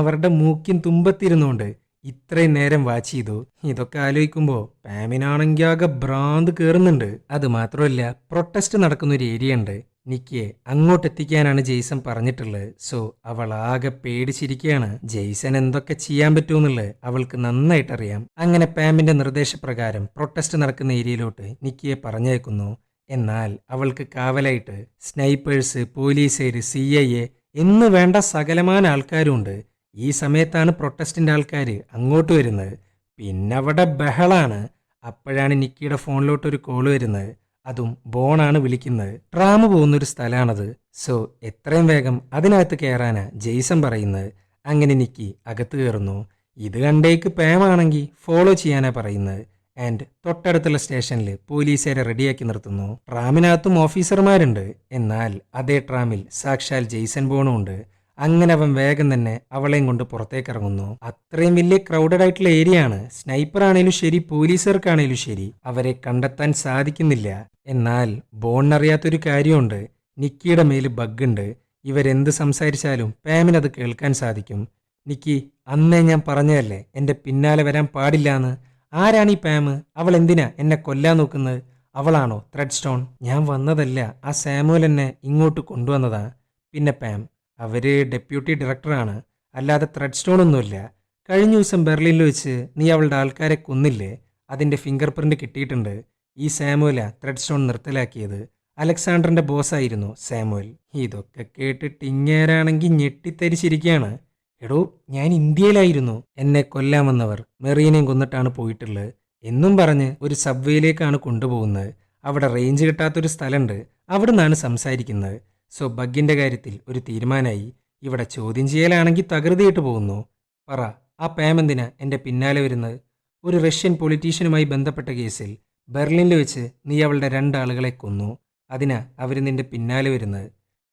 അവരുടെ മൂക്കിൻ തുമ്പത്തിരുന്നുകൊണ്ട് ഇത്രയും നേരം വാച്ച് ചെയ്തു. ഇതൊക്കെ ആലോചിക്കുമ്പോൾ പാമിനാണെങ്കിൽ ആകെ ഭ്രാന്ത് കയറുന്നുണ്ട്. അത് മാത്രമല്ല, പ്രൊട്ടസ്റ്റ് നടക്കുന്ന ഒരു ഏരിയ ഉണ്ട്. നിക്കിയെ അങ്ങോട്ടെത്തിക്കാനാണ് ജെയ്സൺ പറഞ്ഞിട്ടുള്ളത്. സോ അവൾ ആകെ പേടിച്ചിരിക്കുകയാണ്. ജെയ്സൺ എന്തൊക്കെ ചെയ്യാൻ പറ്റുമെന്നുള്ളത് അവൾക്ക് നന്നായിട്ടറിയാം. അങ്ങനെ പാമിന്റെ നിർദ്ദേശപ്രകാരം പ്രൊട്ടസ്റ്റ് നടക്കുന്ന ഏരിയയിലോട്ട് നിക്കിയെ പറഞ്ഞേക്കുന്നു. എന്നാൽ അവൾക്ക് കാവലായിട്ട് സ്നൈപ്പേഴ്സ്, പോലീസുകാർ, CIA എന്ന് വേണ്ട സകലമാന ആൾക്കാരുണ്ട്. ഈ സമയത്താണ് പ്രൊട്ടസ്റ്റിന്റെ ആൾക്കാർ അങ്ങോട്ട് വരുന്നത്. പിന്നെ അവിടെ ബഹളാണ്. അപ്പോഴാണ് നിക്കിയുടെ ഫോണിലോട്ട് ഒരു കോൾ വരുന്നത്. അതും ബോണാണ് വിളിക്കുന്നത്. ട്രാം പോകുന്നൊരു സ്ഥലമാണത്. സോ എത്രയും വേഗം അതിനകത്ത് കയറാനാ ജെയ്സൺ പറയുന്നത്. അങ്ങനെ നിക്കി അകത്ത് കയറുന്നു. ഇത് കണ്ടേക്ക് പാമാണെങ്കിൽ ഫോളോ ചെയ്യാനാ പറയുന്നത്. ആൻഡ് തൊട്ടടുത്തുള്ള സ്റ്റേഷനിൽ പോലീസുകാരെ റെഡിയാക്കി നിർത്തുന്നു. ട്രാമിനകത്തും ഓഫീസർമാരുണ്ട്. എന്നാൽ അതേ ട്രാമിൽ സാക്ഷാൽ ജെയ്സൺ ബോണും ഉണ്ട്. അങ്ങനെ അവൻ വേഗം തന്നെ അവളെയും കൊണ്ട് പുറത്തേക്ക് ഇറങ്ങുന്നു. അത്രയും വലിയ ക്രൗഡഡ് ആയിട്ടുള്ള ഏരിയ ആണ്. സ്നൈപ്പർ ആണേലും ശരി, പോലീസുകാർക്കാണേലും ശരി, അവരെ കണ്ടെത്താൻ സാധിക്കുന്നില്ല. എന്നാൽ ബോണിനറിയാത്തൊരു കാര്യമുണ്ട്. നിക്കിയുടെ മേല് ബഗ്ഗുണ്ട്. ഇവരെന്ത് സംസാരിച്ചാലും പാമിനത് കേൾക്കാൻ സാധിക്കും. നിക്കി, അന്നേ ഞാൻ പറഞ്ഞതല്ലേ എൻ്റെ പിന്നാലെ വരാൻ പാടില്ലാന്ന്. ആരാണീ പാം? അവൾ എന്തിനാ എന്നെ കൊല്ലാൻ നോക്കുന്നത്? അവളാണോ ത്രെഡ് സ്റ്റോൺ? ഞാൻ വന്നതല്ല, ആ സാമുവൽ എന്നെ ഇങ്ങോട്ട് കൊണ്ടുവന്നതാ. പിന്നെ പാം, അവര് ഡെപ്യൂട്ടി ഡയറക്ടറാണ്, അല്ലാതെ ത്രെഡ് സ്റ്റോൺ ഒന്നുമില്ല. കഴിഞ്ഞ ദിവസം ബെർലിനിൽ വെച്ച് നീ അവളുടെ ആൾക്കാരെ കൊന്നില്ലേ? അതിൻ്റെ ഫിംഗർ പ്രിൻ്റ് കിട്ടിയിട്ടുണ്ട്. ഈ സാമുവല ത്രെഡ് സ്റ്റോൺ നിർത്തലാക്കിയത്. അലക്സാണ്ടറിൻ്റെ ബോസായിരുന്നു സാമുവൽ. ഇതൊക്കെ കേട്ടിട്ട് ഇങ്ങേരാണെങ്കിൽ ഞെട്ടിത്തരിച്ചിരിക്കുകയാണ്. എടോ, ഞാൻ ഇന്ത്യയിലായിരുന്നു. എന്നെ കൊല്ലാൻ വന്നവർ മെറീനെയും കൊന്നിട്ടാണ് പോയിട്ടുള്ളത് എന്നും പറഞ്ഞ് ഒരു സബ്വേയിലേക്കാണ് കൊണ്ടുപോകുന്നത്. അവിടെ റേഞ്ച് കിട്ടാത്തൊരു സ്ഥലമുണ്ട്, അവിടെ നിന്നാണ് സംസാരിക്കുന്നത്. സോ ബഗ്ഗിൻ്റെ കാര്യത്തിൽ ഒരു തീരുമാനമായി. ഇവിടെ ചോദ്യം ചെയ്യലാണെങ്കിൽ തകൃതിയായിട്ട് പോകുന്നു. പറ, ആ പാം എന്തിനാ എൻ്റെ പിന്നാലെ വരുന്നത്? ഒരു റഷ്യൻ പൊളിറ്റീഷ്യനുമായി ബന്ധപ്പെട്ട കേസിൽ ബെർലിനിൽ വെച്ച് നീ അവളുടെ 2 ആളുകളെ കൊന്നു. അതിനാ അവർ നിന്റെ പിന്നാലെ വരുന്നത്.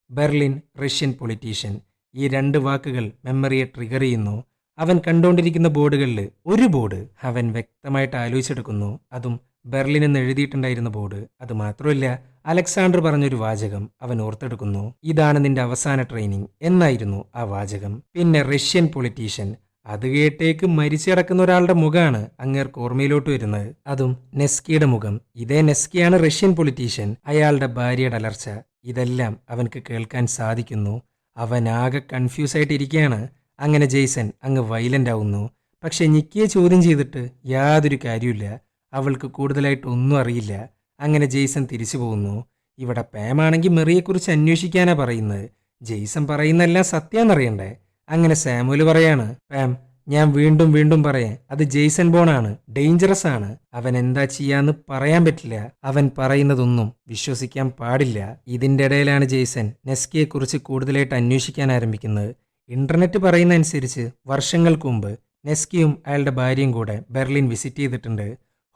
ബെർലിൻ, റഷ്യൻ പൊളിറ്റീഷ്യൻ, ഈ 2 വാക്കുകൾ മെമ്മറിയെ ട്രിഗർ ചെയ്യുന്നു. അവൻ കണ്ടുകൊണ്ടിരിക്കുന്ന ബോർഡുകളിൽ ഒരു ബോർഡ് അവൻ വ്യക്തമായിട്ട് ആലോചിച്ചെടുക്കുന്നു. അതും ബെർലിൻ എന്ന് എഴുതിയിട്ടുണ്ടായിരുന്ന ബോർഡ്. അത് മാത്രമല്ല, അലക്സാണ്ടർ പറഞ്ഞൊരു വാചകം അവൻ ഓർത്തെടുക്കുന്നു. ഇതാണ് നിന്റെ അവസാന ട്രെയിനിങ് എന്നായിരുന്നു ആ വാചകം. പിന്നെ റഷ്യൻ പൊളിറ്റീഷ്യൻ, അത് കേട്ടേക്ക് മരിച്ചു കിടക്കുന്ന ഒരാളുടെ മുഖമാണ് അങ്ങേർക്ക് ഓർമ്മയിലോട്ട് വരുന്നത്. അതും നെസ്കിയുടെ മുഖം. ഇതേ നെസ്കിയാണ് റഷ്യൻ പൊളിറ്റീഷ്യൻ. അയാളുടെ ഭാര്യയുടെ അലർച്ച, ഇതെല്ലാം അവൻക്ക് കേൾക്കാൻ സാധിക്കുന്നു. അവൻ ആകെ കൺഫ്യൂസ് ആയിട്ടിരിക്കുകയാണ്. അങ്ങനെ ജെയ്സൺ അങ്ങ് വയലൻ്റ് ആവുന്നു. പക്ഷെ നിക്കിയെ ചോദ്യം ചെയ്തിട്ട് യാതൊരു കാര്യമില്ല. അവൾക്ക് കൂടുതലായിട്ട് ഒന്നും അറിയില്ല. അങ്ങനെ ജെയ്സൺ തിരിച്ചു പോകുന്നു. ഇവിടെ പാമാണെങ്കിൽ മെറിയെക്കുറിച്ച് അന്വേഷിക്കാനാ പറയുന്നത്. ജെയ്സൺ പറയുന്നതെല്ലാം സത്യാന്നറിയണ്ടേ? അങ്ങനെ സാമുവൽ പറയാണ്, പാം, ഞാൻ വീണ്ടും വീണ്ടും പറയാം, അത് ജെയ്സൺ ബോണാണ്, ഡേഞ്ചറസ് ആണ്. അവൻ എന്താ ചെയ്യാന്ന് പറയാൻ പറ്റില്ല. അവൻ പറയുന്നതൊന്നും വിശ്വസിക്കാൻ പാടില്ല. ഇതിൻ്റെ ഇടയിലാണ് ജെയ്സൺ നെസ്കിയെക്കുറിച്ച് കൂടുതലായിട്ട് അന്വേഷിക്കാൻ ആരംഭിക്കുന്നത്. ഇന്റർനെറ്റ് പറയുന്ന അനുസരിച്ച് വർഷങ്ങൾക്ക് മുമ്പ് നെസ്കിയും അയാളുടെ ഭാര്യയും കൂടെ ബെർലിൻ വിസിറ്റ് ചെയ്തിട്ടുണ്ട്.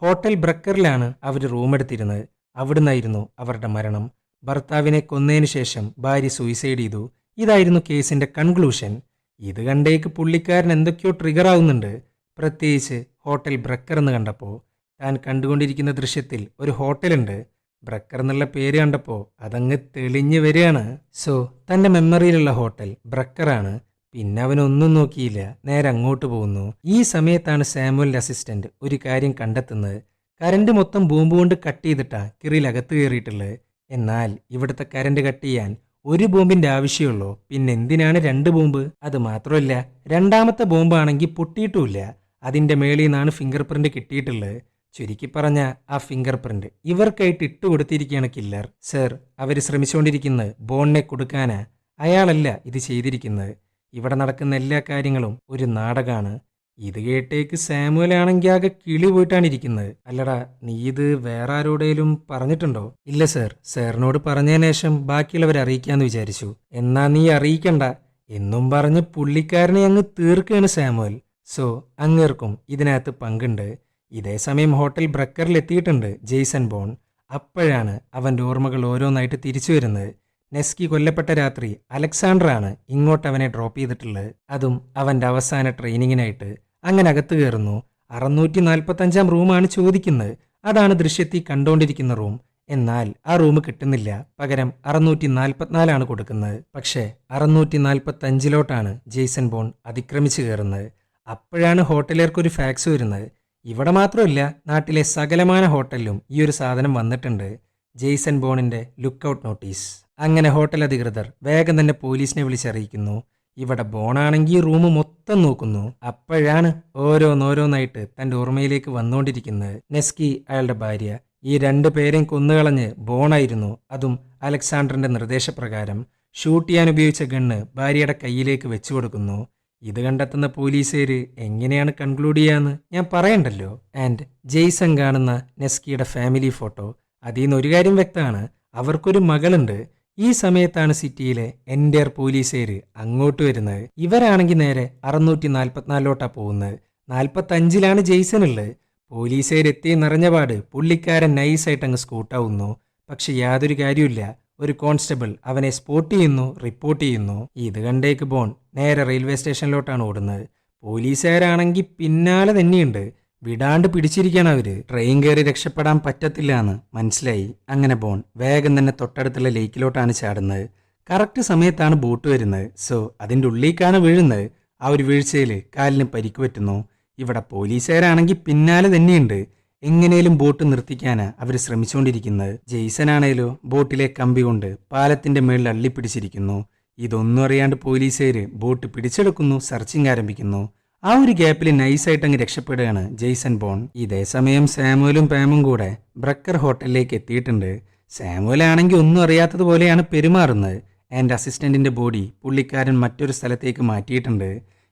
ഹോട്ടൽ ബ്രക്കറിലാണ് അവർ റൂം എടുത്തിരുന്നത്. അവിടുന്നായിരുന്നു അവരുടെ മരണം. ഭർത്താവിനെ കൊന്നതിന് ശേഷം ഭാര്യ സൂയിസൈഡ് ചെയ്തു. ഇതായിരുന്നു കേസിന്റെ കൺക്ലൂഷൻ. ഇത് കണ്ടേക്ക് പുള്ളിക്കാരൻ എന്തൊക്കെയോ ട്രിഗർ ആവുന്നുണ്ട്. പ്രത്യേകിച്ച് ഹോട്ടൽ ബ്രക്കർ എന്ന് കണ്ടപ്പോൾ. താൻ കണ്ടുകൊണ്ടിരിക്കുന്ന ദൃശ്യത്തിൽ ഒരു ഹോട്ടലുണ്ട്. ബ്രക്കർ എന്നുള്ള പേര് കണ്ടപ്പോൾ അതങ്ങ് തെളിഞ്ഞു വരികയാണ്. സോ തൻ്റെ മെമ്മറിയിലുള്ള ഹോട്ടൽ ബ്രക്കറാണ്. പിന്നെ അവനൊന്നും നോക്കിയില്ല, നേരെ അങ്ങോട്ട് പോകുന്നു. ഈ സമയത്താണ് സാമുവലിൻ്റെ അസിസ്റ്റന്റ് ഒരു കാര്യം കണ്ടെത്തുന്നത്. കരണ്ട് മൊത്തം ബോംബ് കൊണ്ട് കട്ട് ചെയ്തിട്ടാ കിറിൽ അകത്ത് കയറിയിട്ടുള്ളത്. എന്നാൽ ഇവിടുത്തെ കരണ്ട് കട്ട് ചെയ്യാൻ ഒരു ബോംബിന്റെ ആവശ്യമുള്ളൂ, പിന്നെ എന്തിനാണ് 2 ബോംബ്? അത് മാത്രമല്ല, രണ്ടാമത്തെ ബോംബാണെങ്കിൽ പൊട്ടിയിട്ടുമില്ല. അതിന്റെ മേളിൽ നിന്നാണ് ഫിംഗർ പ്രിന്റ് കിട്ടിയിട്ടുള്ളത്. ചുരുക്കി പറഞ്ഞ ആ ഫിംഗർ പ്രിന്റ് ഇവർക്കായിട്ട് ഇട്ട് കൊടുത്തിരിക്കുകയാണ് കില്ലർ. സർ, അവർ ശ്രമിച്ചുകൊണ്ടിരിക്കുന്നത് ബോണിനെ കൊടുക്കാനാ. അയാളല്ല ഇത് ചെയ്തിരിക്കുന്നത്. ഇവിടെ നടക്കുന്ന എല്ലാ കാര്യങ്ങളും ഒരു നാടകമാണ്. ഇത് കേട്ടേക്ക് സാമുവലാണെങ്കിൽ ആകെ കിളി പോയിട്ടാണ് ഇരിക്കുന്നത്. അല്ലടാ, നീ ഇത് വേറെ ആരോടേലും പറഞ്ഞിട്ടുണ്ടോ? ഇല്ല സർ, സാറിനോട് പറഞ്ഞതിന് ശേഷം ബാക്കിയുള്ളവരെ അറിയിക്കാന്ന് വിചാരിച്ചു. എന്നാ നീ അറിയിക്കണ്ട എന്നും പറഞ്ഞ് പുള്ളിക്കാരനെ അങ്ങ് തീർക്കുകയാണ് സാമുവൽ. സോ അങ്ങേർക്കും ഇതിനകത്ത് പങ്കുണ്ട്. ഇതേ സമയം ഹോട്ടൽ ബ്രക്കറിൽ എത്തിയിട്ടുണ്ട് ജെയ്സൺ ബോൺ. അപ്പോഴാണ് അവൻ്റെ ഓർമ്മകൾ ഓരോന്നായിട്ട് തിരിച്ചു വരുന്നത്. നെസ്കി കൊല്ലപ്പെട്ട രാത്രി അലക്സാണ്ടറാണ് ഇങ്ങോട്ട് അവനെ ഡ്രോപ്പ് ചെയ്തിട്ടുള്ളത്. അതും അവൻ്റെ അവസാന ട്രെയിനിങ്ങിനായിട്ട്. അങ്ങനെ അകത്ത് കയറുന്നു. 645 റൂമാണ് ചോദിക്കുന്നത്. അതാണ് ദൃശ്യത്തിൽ കണ്ടുകൊണ്ടിരിക്കുന്ന റൂം. എന്നാൽ ആ റൂം കിട്ടുന്നില്ല. പകരം 644 കൊടുക്കുന്നത്. പക്ഷേ 645 ജെയ്സൺ ബോൺ അതിക്രമിച്ച് കയറുന്നത്. അപ്പോഴാണ് ഹോട്ടലുകാർക്കൊരു ഫാക്സ് വരുന്നത്. ഇവിടെ മാത്രമല്ല, നാട്ടിലെ സകലമാന ഹോട്ടലിലും ഈ ഒരു സാധനം വന്നിട്ടുണ്ട്. ജെയ്സൺ ബോണിന്റെ ലുക്കൌട്ട് നോട്ടീസ്. അങ്ങനെ ഹോട്ടൽ അധികൃതർ വേഗം തന്നെ പോലീസിനെ വിളിച്ചറിയിക്കുന്നു. ഇവിടെ ബോണാണെങ്കിൽ റൂം മൊത്തം നോക്കുന്നു. അപ്പോഴാണ് ഓരോന്നോരോന്നായിട്ട് തൻ്റെ ഓർമ്മയിലേക്ക് വന്നുകൊണ്ടിരിക്കുന്നത്. നെസ്കി, അയാളുടെ ഭാര്യ, ഈ 2 പേരെയും കൊന്നുകളഞ്ഞ് ബോണായിരുന്നു. അതും അലക്സാണ്ടറിന്റെ നിർദ്ദേശപ്രകാരം. ഷൂട്ട് ചെയ്യാൻ ഉപയോഗിച്ച ഗണ്ണ് ഭാര്യയുടെ കയ്യിലേക്ക് വെച്ചു കൊടുക്കുന്നു. ഇത് കണ്ടെത്തുന്ന പോലീസുകാര് എങ്ങനെയാണ് കൺക്ലൂഡ് ചെയ്യാന്ന് ഞാൻ പറയണ്ടല്ലോ. ആൻഡ് ജെയ്സൺ കാണുന്ന നെസ്കിയുടെ ഫാമിലി ഫോട്ടോ. അതിൽ നിന്ന് ഒരു കാര്യം വ്യക്തമാണ്, അവർക്കൊരു മകളുണ്ട്. ഈ സമയത്താണ് സിറ്റിയിലെ എൻറ്റയർ പോലീസുകാര് അങ്ങോട്ട് വരുന്നത്. ഇവരാണെങ്കിൽ നേരെ 644 പോകുന്നത്. 45 ജെയ്സൺ ഉള്ളത്. പോലീസുകാരെത്തി നിറഞ്ഞപാട് പുള്ളിക്കാരൻ നൈസായിട്ട് അങ്ങ് സ്കൂട്ടാവുന്നു. പക്ഷെ യാതൊരു കാര്യമില്ല. ഒരു കോൺസ്റ്റബിൾ അവനെ സ്പോട്ട് ചെയ്യുന്നു, റിപ്പോർട്ട് ചെയ്യുന്നു. ഇത് കണ്ടേക്ക് ബോൺ നേരെ റെയിൽവേ സ്റ്റേഷനിലോട്ടാണ് ഓടുന്നത്. പോലീസുകാരാണെങ്കിൽ പിന്നാലെ തന്നെയുണ്ട്. വിടാണ്ട് പിടിച്ചിരിക്കണം അവര്. ട്രെയിൻ കയറി രക്ഷപ്പെടാൻ പറ്റത്തില്ല എന്ന് മനസ്സിലായി. അങ്ങനെ ബോൺ വേഗം തന്നെ തൊട്ടടുത്തുള്ള ലേക്കിലോട്ടാണ് ചാടുന്നത്. കറക്റ്റ് സമയത്താണ് ബോട്ട് വരുന്നത്. സോ അതിൻ്റെ ഉള്ളിലേക്കാണ് വീഴുന്നത്. ആ ഒരു വീഴ്ചയിൽ കാലിന് പരിക്ക് പറ്റുന്നു. ഇവിടെ പോലീസുകാരാണെങ്കിൽ പിന്നാലെ തന്നെയുണ്ട്. എങ്ങനെയും ബോട്ട് നിർത്തിക്കാനാ അവർ ശ്രമിച്ചുകൊണ്ടിരിക്കുന്നത്. ജെയ്സൺ ആണേലോ ബോട്ടിലെ കമ്പി കൊണ്ട് പാലത്തിന്റെ മേളിൽ അള്ളിപ്പിടിച്ചിരിക്കുന്നു. ഇതൊന്നും അറിയാണ്ട് പോലീസുകാര് ബോട്ട് പിടിച്ചെടുക്കുന്നു, സെർച്ചിങ് ആരംഭിക്കുന്നു. ആ ഒരു ഗ്യാപ്പിൽ നൈസായിട്ട് അങ്ങ് രക്ഷപ്പെടുകയാണ് ജെയ്സൺ ബോൺ. ഇതേ സമയം സാമുവലും പാമും കൂടെ ബ്രക്കർ ഹോട്ടലിലേക്ക് എത്തിയിട്ടുണ്ട്. സാമുവൽ ആണെങ്കിൽ ഒന്നും അറിയാത്തതുപോലെയാണ് പെരുമാറുന്നത്. എൻ്റെ അസിസ്റ്റന്റിന്റെ ബോഡി പുള്ളിക്കാരൻ മറ്റൊരു സ്ഥലത്തേക്ക് മാറ്റിയിട്ടുണ്ട്.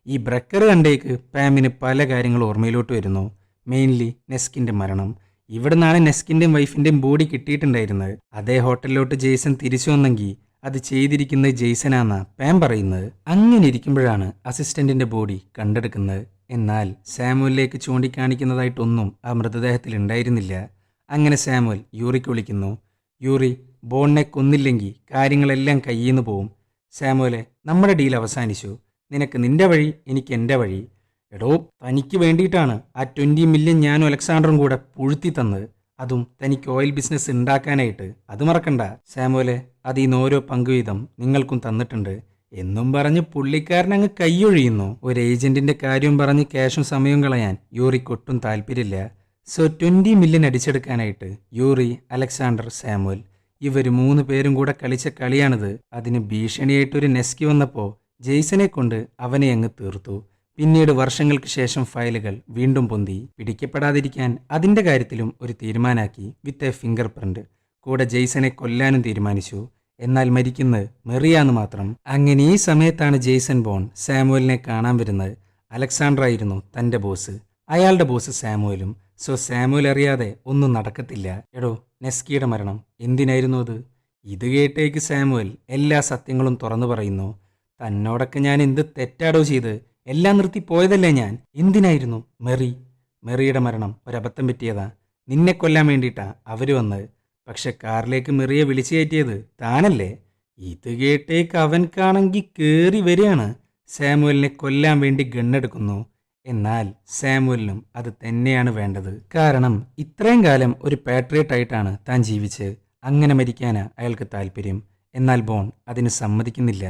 ഈ ബ്രക്കർ കണ്ടേക്ക് പാമിന് പല കാര്യങ്ങളും ഓർമ്മയിലോട്ട് വരുന്നു. മെയിൻലി നെസ്കിന്റെ മരണം. ഇവിടെ നിന്നാണ് നെസ്കിന്റെയും വൈഫിന്റെയും ബോഡി കിട്ടിയിട്ടുണ്ടായിരുന്നത്. അതേ ഹോട്ടലിലോട്ട് ജെയ്സൺ തിരിച്ചു വന്നെങ്കിൽ അത് ചെയ്തിരിക്കുന്നത് ജെയ്സനാന്നാ പാം പറയുന്നത്. അങ്ങനെ ഇരിക്കുമ്പോഴാണ് അസിസ്റ്റന്റിന്റെ ബോഡി കണ്ടെടുക്കുന്നത്. എന്നാൽ സാമുവലിലേക്ക് ചൂണ്ടിക്കാണിക്കുന്നതായിട്ടൊന്നും ആ മൃതദേഹത്തിൽ ഉണ്ടായിരുന്നില്ല. അങ്ങനെ സാമുവൽ യൂറിക്ക് വിളിക്കുന്നു. യൂറി, ബോണിനെ കൊന്നില്ലെങ്കിൽ കാര്യങ്ങളെല്ലാം കയ്യിൽ നിന്ന് പോവും. സാമുവലെ, നമ്മുടെ ഡീൽ അവസാനിച്ചു. നിനക്ക് നിന്റെ വഴി, എനിക്ക് എൻ്റെ വഴി. എടോ, തനിക്ക് വേണ്ടിയിട്ടാണ് ആ 20 മില്യൺ ഞാനും അലക്സാണ്ടറും കൂടെ പുഴുത്തി തന്നത്. അതും തനിക്ക് ഓയിൽ ബിസിനസ് ഉണ്ടാക്കാനായിട്ട്. അത് മറക്കണ്ട സാമുവലെ. അതിന്ന് ഓരോ പങ്കുവീതം നിങ്ങൾക്കും തന്നിട്ടുണ്ട് എന്നും പറഞ്ഞ് പുള്ളിക്കാരൻ അങ്ങ് കൈയൊഴിയുന്നു. ഒരു ഏജന്റിന്റെ കാര്യം പറഞ്ഞ് ക്യാഷും സമയവും കളയാൻ യൂറിക്ക് ഒട്ടും താല്പര്യമില്ല. സോ 20 മില്യൺ അടിച്ചെടുക്കാനായിട്ട് യൂറി, അലക്സാണ്ടർ, സാമുവൽ ഇവർ 3 പേരും കൂടെ കളിച്ച കളിയാണിത്. അതിന് ഭീഷണിയായിട്ടൊരു നെസ്കി വന്നപ്പോൾ ജെയ്സനെ കൊണ്ട് അവനെ അങ്ങ് തീർത്തു. പിന്നീട് വർഷങ്ങൾക്ക് ശേഷം ഫയലുകൾ വീണ്ടും പൊന്തി. പിടിക്കപ്പെടാതിരിക്കാൻ അതിന്റെ കാര്യത്തിലും ഒരു തീരുമാനാക്കി വിത്ത് എ ഫിംഗർ പ്രിന്റ്. കൂടെ ജെയ്സനെ കൊല്ലാനും തീരുമാനിച്ചു. എന്നാൽ മരിക്കുന്നത് മെറിയാന്ന് മാത്രം. അങ്ങനെ ഈ സമയത്താണ് ജെയ്സൺ ബോൺ സാമുവലിനെ കാണാൻ വരുന്നത്. അലക്സാണ്ടർ ആയിരുന്നു തന്റെ ബോസ്, അയാളുടെ ബോസ് സാമുവലും. സോ സാമുവൽ അറിയാതെ ഒന്നും നടക്കത്തില്ല. എടോ, നെസ്കിയുടെ മരണം എന്തിനായിരുന്നു അത്? ഇത് കേട്ടേക്ക് സാമുവൽ എല്ലാ സത്യങ്ങളും തുറന്നു പറയുന്നു. തന്നോടൊക്കെ ഞാൻ എന്ത് തെറ്റാടോ ചെയ്ത്? എല്ലാം നിർത്തി പോയതല്ലേ ഞാൻ? എന്തിനായിരുന്നു? മെറിയുടെ മരണം ഒരബദ്ധം പറ്റിയതാ. നിന്നെ കൊല്ലാൻ വേണ്ടിയിട്ടാ അവര് വന്നത്. പക്ഷെ കാറിലേക്ക് മെറിയെ വിളിച്ചു കയറ്റിയത് താനല്ലേ? ഇത് കേട്ടേക്ക് അവൻക്കാണെങ്കിൽ കേറി വരികയാണ്. സാമുവലിനെ കൊല്ലാൻ വേണ്ടി ഗണ്ണെടുക്കുന്നു. എന്നാൽ സാമുവലിനും അത് തന്നെയാണ് വേണ്ടത്. കാരണം ഇത്രയും കാലം ഒരു പാട്രിയറ്റ് ആയിട്ടാണ് താൻ ജീവിച്ച്. അങ്ങനെ മരിക്കാനാ അയാൾക്ക് താല്പര്യം. എന്നാൽ ബോൺ അതിന് സമ്മതിക്കുന്നില്ല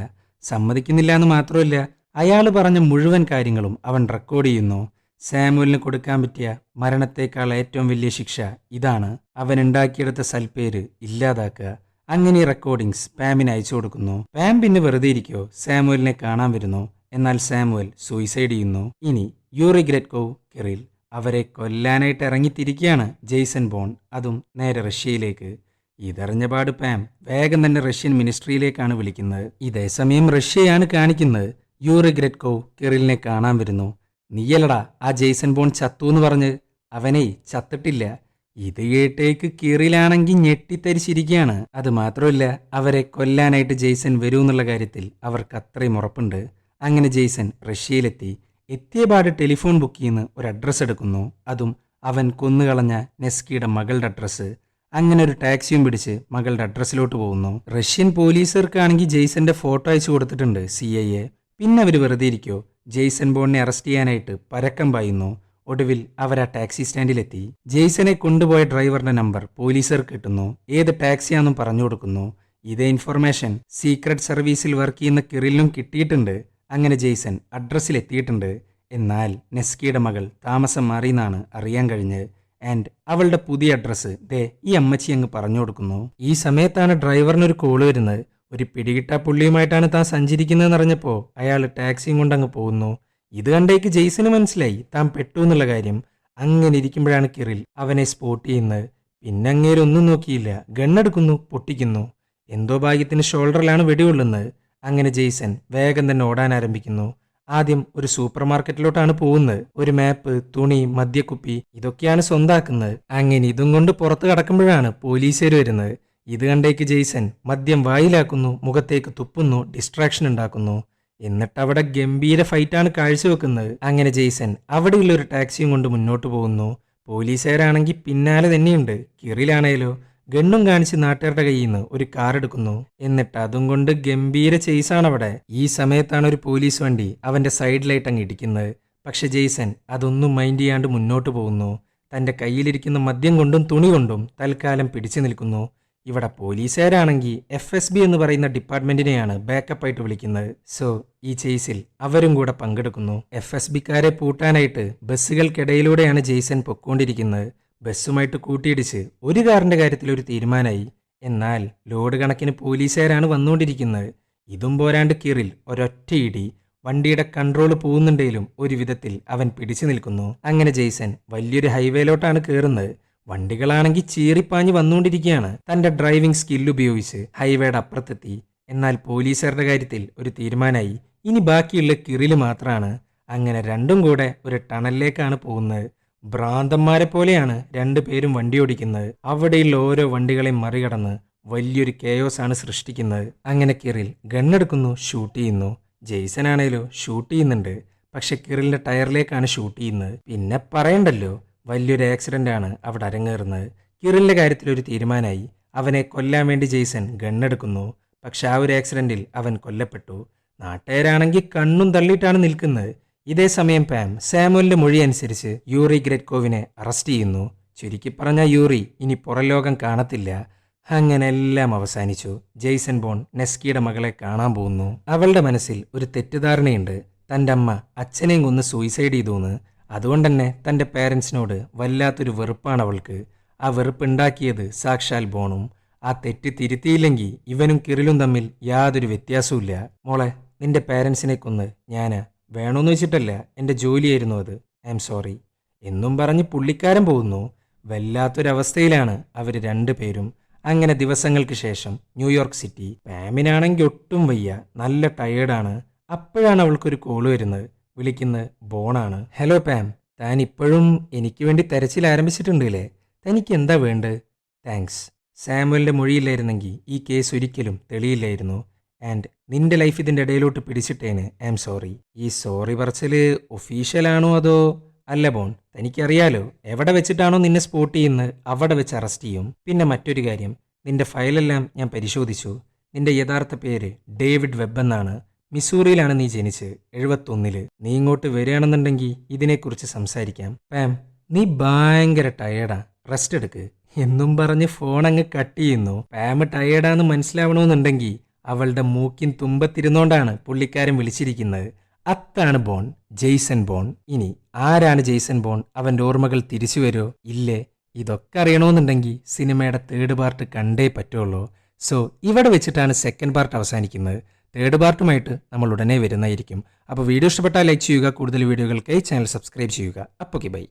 എന്ന് മാത്രമല്ല, അയാൾ പറഞ്ഞ മുഴുവൻ കാര്യങ്ങളും അവൻ റെക്കോർഡ് ചെയ്യുന്നു. സാമുവലിന് കൊടുക്കാൻ പറ്റിയ മരണത്തേക്കാൾ ഏറ്റവും വലിയ ശിക്ഷ ഇതാണ്. അവൻ ഉണ്ടാക്കിയെടുത്ത സൽപ്പേര് ഇല്ലാതാക്കുക. അങ്ങനെ റെക്കോർഡിങ്സ് പാമിന് അയച്ചു കൊടുക്കുന്നു. പാം പിന്നെ വെറുതെ ഇരിക്കോ സാമുവലിനെ കാണാൻ വരുന്നു. എന്നാൽ സാമുവൽ സൂയിസൈഡ് ചെയ്യുന്നു. ഇനി യൂറി ഗ്രെറ്റ്കോവ്, കിറിൽ അവരെ കൊല്ലാനായിട്ട് ഇറങ്ങിത്തിരിക്കുകയാണ് ജെയ്സൺ ബോൺ, അതും നേരെ റഷ്യയിലേക്ക്. ഇതറിഞ്ഞപാട് പാം വേഗം തന്നെ റഷ്യൻ മിനിസ്ട്രിയിലേക്കാണ് വിളിക്കുന്നത്. ഇതേ സമയം റഷ്യയാണ് കാണിക്കുന്നത്. യൂറി ഗ്രെറ്റ്കോവ് കിറിലിനെ കാണാൻ വരുന്നു. നീയല്ലടാ ആ ജെയ്സൺ ബോൺ ചത്തു എന്ന് പറഞ്ഞ്? അവനെ ചത്തിട്ടില്ല. ഇത് കേട്ടേക്ക് കിറിലാണെങ്കിൽ ഞെട്ടിത്തരിച്ചിരിക്കുകയാണ്. അത് മാത്രമല്ല, അവരെ കൊല്ലാനായിട്ട് ജെയ്സൺ വരൂന്നുള്ള കാര്യത്തിൽ അവർക്ക് അത്രയും ഉറപ്പുണ്ട്. അങ്ങനെ ജെയ്സൺ റഷ്യയിലെത്തി. എത്തിയപാട് ടെലിഫോൺ ബുക്ക് ചെയ്യുന്ന ഒരു അഡ്രസ്സ് എടുക്കുന്നു. അതും അവൻ കൊന്നുകളഞ്ഞ നെസ്കിയുടെ മകളുടെ അഡ്രസ്സ്. അങ്ങനെ ഒരു ടാക്സിയും പിടിച്ച് മകളുടെ അഡ്രസ്സിലോട്ട് പോകുന്നു. റഷ്യൻ പോലീസുകാർക്കാണെങ്കിൽ ജെയ്സന്റെ ഫോട്ടോ അയച്ചു കൊടുത്തിട്ടുണ്ട് CIA. പിന്നെ അവർ വെറുതെ ഇരിക്കോ ജെയ്സൺ ബോണിനെ അറസ്റ്റ് ചെയ്യാനായിട്ട് പരക്കം പായുന്നു. ഒടുവിൽ അവർ ആ ടാക്സി സ്റ്റാൻഡിലെത്തി. ജെയ്സനെ കൊണ്ടുപോയ ഡ്രൈവറുടെ നമ്പർ പോലീസുകാർക്ക് കിട്ടുന്നു. ഏത് ടാക്സിയാണെന്നും പറഞ്ഞു കൊടുക്കുന്നു. ഇതേ ഇൻഫർമേഷൻ സീക്രട്ട് സർവീസിൽ വർക്ക് ചെയ്യുന്ന കിറിലിനും കിട്ടിയിട്ടുണ്ട്. അങ്ങനെ ജെയ്സൺ അഡ്രസ്സിലെത്തിയിട്ടുണ്ട്. എന്നാൽ നെസ്കിയുടെ മകൾ താമസം മാറിയെന്നാണ് അറിയാൻ കഴിഞ്ഞത്. ആൻഡ് അവളുടെ പുതിയ അഡ്രസ്സ് ഈ അമ്മച്ചി അങ്ങ് പറഞ്ഞു കൊടുക്കുന്നു. ഈ സമയത്താണ് ഡ്രൈവറിനൊരു കോള് വരുന്നത്. ഒരു പിടികിട്ടാ പുള്ളിയുമായിട്ടാണ് താൻ സഞ്ചരിക്കുന്നതെന്ന് അറിഞ്ഞപ്പോൾ അയാൾ ടാക്സിയും കൊണ്ടങ്ങ് പോകുന്നു. ഇത് കണ്ടേക്ക് ജെയ്സന് മനസ്സിലായി താൻ പെട്ടു എന്നുള്ള കാര്യം. അങ്ങനെ ഇരിക്കുമ്പോഴാണ് കിറിൽ അവനെ സ്പോട്ട് ചെയ്യുന്നത്. പിന്നെ അങ്ങേരൊന്നും നോക്കിയില്ല, ഗണ്ണെടുക്കുന്നു, പൊട്ടിക്കുന്നു. എന്തോ ഭാഗ്യത്തിന് ഷോൾഡറിലാണ് വെടികൊള്ളുന്നത്. അങ്ങനെ ജെയ്സൺ വേഗം തന്നെ ഓടാൻ ആരംഭിക്കുന്നു. ആദ്യം ഒരു സൂപ്പർ മാർക്കറ്റിലോട്ടാണ് പോകുന്നത്. ഒരു മാപ്പ്, തുണി, മദ്യക്കുപ്പി ഇതൊക്കെയാണ് സ്വന്താക്കുന്നത്. അങ്ങനെ ഇതും കൊണ്ട് പുറത്ത് കടക്കുമ്പോഴാണ് പോലീസുകാർ വരുന്നത്. ഇത് കണ്ടേക്ക് ജെയ്സൺ മദ്യം വായിലാക്കുന്നു, മുഖത്തേക്ക് തുപ്പുന്നു, ഡിസ്ട്രാക്ഷൻ ഉണ്ടാക്കുന്നു. എന്നിട്ട് അവിടെ ഗംഭീര ഫൈറ്റാണ് കാഴ്ചവെക്കുന്നത്. അങ്ങനെ ജെയ്സൺ അവിടെയുള്ള ഒരു ടാക്സിയും കൊണ്ട് മുന്നോട്ട് പോകുന്നു. പോലീസുകാരാണെങ്കിൽ പിന്നാലെ തന്നെയുണ്ട്. കിറിലാണേലോ ഗണ്ണും കാണിച്ച് നാട്ടുകാരുടെ കയ്യിൽ നിന്ന് ഒരു കാർ എടുക്കുന്നു. എന്നിട്ട് അതും കൊണ്ട് ഗംഭീര ചേസാണ് അവിടെ. ഈ സമയത്താണ് ഒരു പോലീസ് വണ്ടി അവന്റെ സൈഡിലായിട്ട് അങ്ങ് ഇടിക്കുന്നത്. പക്ഷെ ജെയ്സൺ അതൊന്നും മൈൻഡ് ചെയ്യാണ്ട് മുന്നോട്ട് പോകുന്നു. തൻ്റെ കയ്യിലിരിക്കുന്ന മദ്യം കൊണ്ടും തുണി കൊണ്ടും തൽക്കാലം പിടിച്ചു നിൽക്കുന്നു. ഇവിടെ പോലീസുകാരാണെങ്കിൽ FSB എന്ന് പറയുന്ന ഡിപ്പാർട്ട്മെന്റിനെയാണ് ബാക്കപ്പായിട്ട് വിളിക്കുന്നത്. സോ ഈ ചേസിൽ അവരും കൂടെ പങ്കെടുക്കുന്നു. FSBക്കാരെ പൂട്ടാനായിട്ട് ബസ്സുകൾക്കിടയിലൂടെയാണ് ജെയ്സൺ പൊക്കോണ്ടിരിക്കുന്നത്. ബസ്സുമായിട്ട് കൂട്ടിയിടിച്ച് ഒരു കാറിന്റെ കാര്യത്തിൽ ഒരു തീരുമാനമായി. എന്നാൽ ലോഡ് കണക്കിന് പോലീസുകാരാണ് വന്നുകൊണ്ടിരിക്കുന്നത്. ഇതും പോരാണ്ട് കിറിൽ ഒരൊറ്റയിടി വണ്ടിയുടെ കൺട്രോൾ പോകുന്നുണ്ടെങ്കിലും ഒരു വിധത്തിൽ അവൻ പിടിച്ചു നിൽക്കുന്നു. അങ്ങനെ ജെയ്സൺ വലിയൊരു ഹൈവേയിലോട്ടാണ് കയറുന്നത്. വണ്ടികളാണെങ്കിൽ ചീറിപ്പാഞ്ഞ് വന്നുകൊണ്ടിരിക്കുകയാണ്. തന്റെ ഡ്രൈവിംഗ് സ്കിൽ ഉപയോഗിച്ച് ഹൈവേയുടെ അപ്പുറത്തെത്തി. എന്നാൽ പോലീസുകാരുടെ കാര്യത്തിൽ ഒരു തീരുമാനമായി. ഇനി ബാക്കിയുള്ള കിറില് മാത്രമാണ്. അങ്ങനെ രണ്ടും കൂടെ ഒരു ടണലിലേക്കാണ് പോകുന്നത്. ഭ്രാന്തന്മാരെ പോലെയാണ് രണ്ടുപേരും വണ്ടി ഓടിക്കുന്നത്. അവിടെയുള്ള ഓരോ വണ്ടികളെയും മറികടന്ന് വലിയൊരു കെയോസ് ആണ് സൃഷ്ടിക്കുന്നത്. അങ്ങനെ കിറിൽ ഗണ്ണെടുക്കുന്നു, ഷൂട്ട് ചെയ്യുന്നു. ജെയ്സൺ ആണേലോ ഷൂട്ട് ചെയ്യുന്നുണ്ട്. പക്ഷെ കിറിലിന്റെ ടയറിലേക്കാണ് ഷൂട്ട് ചെയ്യുന്നത്. പിന്നെ പറയണ്ടല്ലോ, വലിയൊരു ആക്സിഡന്റ് ആണ് അവിടെ അരങ്ങേറുന്നത്. കിറിലിന്റെ കാര്യത്തിൽ ഒരു തീരുമാനമായി. അവനെ കൊല്ലാൻ വേണ്ടി ജെയ്സൺ ഗണ്ണെടുക്കുന്നു. പക്ഷെ ആ ഒരു ആക്സിഡന്റിൽ അവൻ കൊല്ലപ്പെട്ടു. നാട്ടുകാരാണെങ്കിൽ കണ്ണും തള്ളിയിട്ടാണ് നിൽക്കുന്നത്. ഇതേ സമയം പാം സാമുവലിന്റെ മൊഴി അനുസരിച്ച് യൂറി ഗ്രെറ്റ്കോവിനെ അറസ്റ്റ് ചെയ്യുന്നു. ചുരുക്കി പറഞ്ഞ യൂറി ഇനി പുറംലോകം കാണത്തില്ല. അങ്ങനെ എല്ലാം അവസാനിച്ചു. ജെയ്സൺ ബോൺ നെസ്കിയുടെ മകളെ കാണാൻ പോകുന്നു. അവളുടെ മനസ്സിൽ ഒരു തെറ്റിദ്ധാരണയുണ്ട്. തൻ്റെ അമ്മ അച്ഛനെയും കൊന്ന് സൂയിസൈഡ് ചെയ്തുവെന്ന്. അതുകൊണ്ടുതന്നെ തൻ്റെ പേരൻസിനോട് വല്ലാത്തൊരു വെറുപ്പാണ് അവൾക്ക്. ആ വെറുപ്പുണ്ടാക്കിയത് സാക്ഷാൽ ബോണും. ആ തെറ്റ് തിരുത്തിയില്ലെങ്കിൽ ഇവനും കിറിലും തമ്മിൽ യാതൊരു വ്യത്യാസവുമില്ല. മോളെ, നിന്റെ പേരൻസിനെ കൊന്ന് ഞാന് വേണമെന്ന് വെച്ചിട്ടല്ല, എൻ്റെ ജോലിയായിരുന്നു അത്. ഐ എം സോറി എന്നും പറഞ്ഞ് പുള്ളിക്കാരൻ പോകുന്നു. വല്ലാത്തൊരവസ്ഥയിലാണ് അവർ രണ്ടുപേരും. അങ്ങനെ ദിവസങ്ങൾക്ക് ശേഷം ന്യൂയോർക്ക് സിറ്റി. പാമിനാണെങ്കിൽ ഒട്ടും വയ്യ, നല്ല ടയേർഡാണ്. അപ്പോഴാണ് അവൾക്കൊരു കോള് വരുന്നത്. വിളിക്കുന്നത് ബോണാണ്. ഹലോ പാം, താൻ ഇപ്പോഴും എനിക്ക് വേണ്ടി തെരച്ചിൽ ആരംഭിച്ചിട്ടുണ്ടല്ലേ? തനിക്ക് എന്താ വേണ്ടത്? താങ്ക്സ്. സാമുവലിൻ്റെ മൊഴിയില്ലായിരുന്നെങ്കിൽ ഈ കേസ് ഒരിക്കലും തെളിയില്ലായിരുന്നു. ആൻഡ് നിന്റെ ലൈഫ് ഇതിൻ്റെ ഇടയിലോട്ട് പിടിച്ചിട്ടേന് ഐ എം സോറി. ഈ സോറി പറച്ചിൽ ഒഫീഷ്യലാണോ അതോ അല്ല ബോൺ? തനിക്കറിയാലോ, എവിടെ വെച്ചിട്ടാണോ നിന്നെ സ്പോട്ട് ചെയ്യുന്നത് അവിടെ വെച്ച് അറസ്റ്റ് ചെയ്യും. പിന്നെ മറ്റൊരു കാര്യം, നിന്റെ ഫയലെല്ലാം ഞാൻ പരിശോധിച്ചു. നിന്റെ യഥാർത്ഥ പേര് ഡേവിഡ് വെബ് എന്നാണ്. മിസൂറിയിലാണ് നീ ജനിച്ചത്, 71. നീ ഇങ്ങോട്ട് വരികയാണെന്നുണ്ടെങ്കിൽ ഇതിനെക്കുറിച്ച് സംസാരിക്കാം. പാം, നീ ഭയങ്കര ടയേർഡാ, റെസ്റ്റ് എടുക്ക് എന്നും പറഞ്ഞ് ഫോൺ അങ്ങ് കട്ട് ചെയ്യുന്നു. പാം ടയേർഡാന്ന് മനസ്സിലാവണമെന്നുണ്ടെങ്കിൽ അവളുടെ മൂക്കിൻ തുമ്പത്തിരുന്നോണ്ടാണ് പുള്ളിക്കാരൻ വിളിച്ചിരിക്കുന്നത്. അതാണ് ബോൺ, ജെയ്സൺ ബോൺ. ഇനി ആരാണ് ജെയ്സൺ ബോൺ? അവൻ്റെ ഓർമ്മകൾ തിരിച്ചു വരുമോ ഇല്ലേ? ഇതൊക്കെ അറിയണമെന്നുണ്ടെങ്കിൽ സിനിമയുടെ 3rd പാർട്ട് കണ്ടേ പറ്റുള്ളൂ. സോ ഇവിടെ വെച്ചിട്ടാണ് 2nd പാർട്ട് അവസാനിക്കുന്നത്. 3rd പാർട്ടുമായിട്ട് നമ്മൾ ഉടനെ വരുന്നതായിരിക്കും. അപ്പോൾ വീഡിയോ ഇഷ്ടപ്പെട്ടാൽ ലൈക്ക് ചെയ്യുക. കൂടുതൽ വീഡിയോകൾക്കായി ചാനൽ സബ്സ്ക്രൈബ് ചെയ്യുക. അപ്പോൾ ബൈ.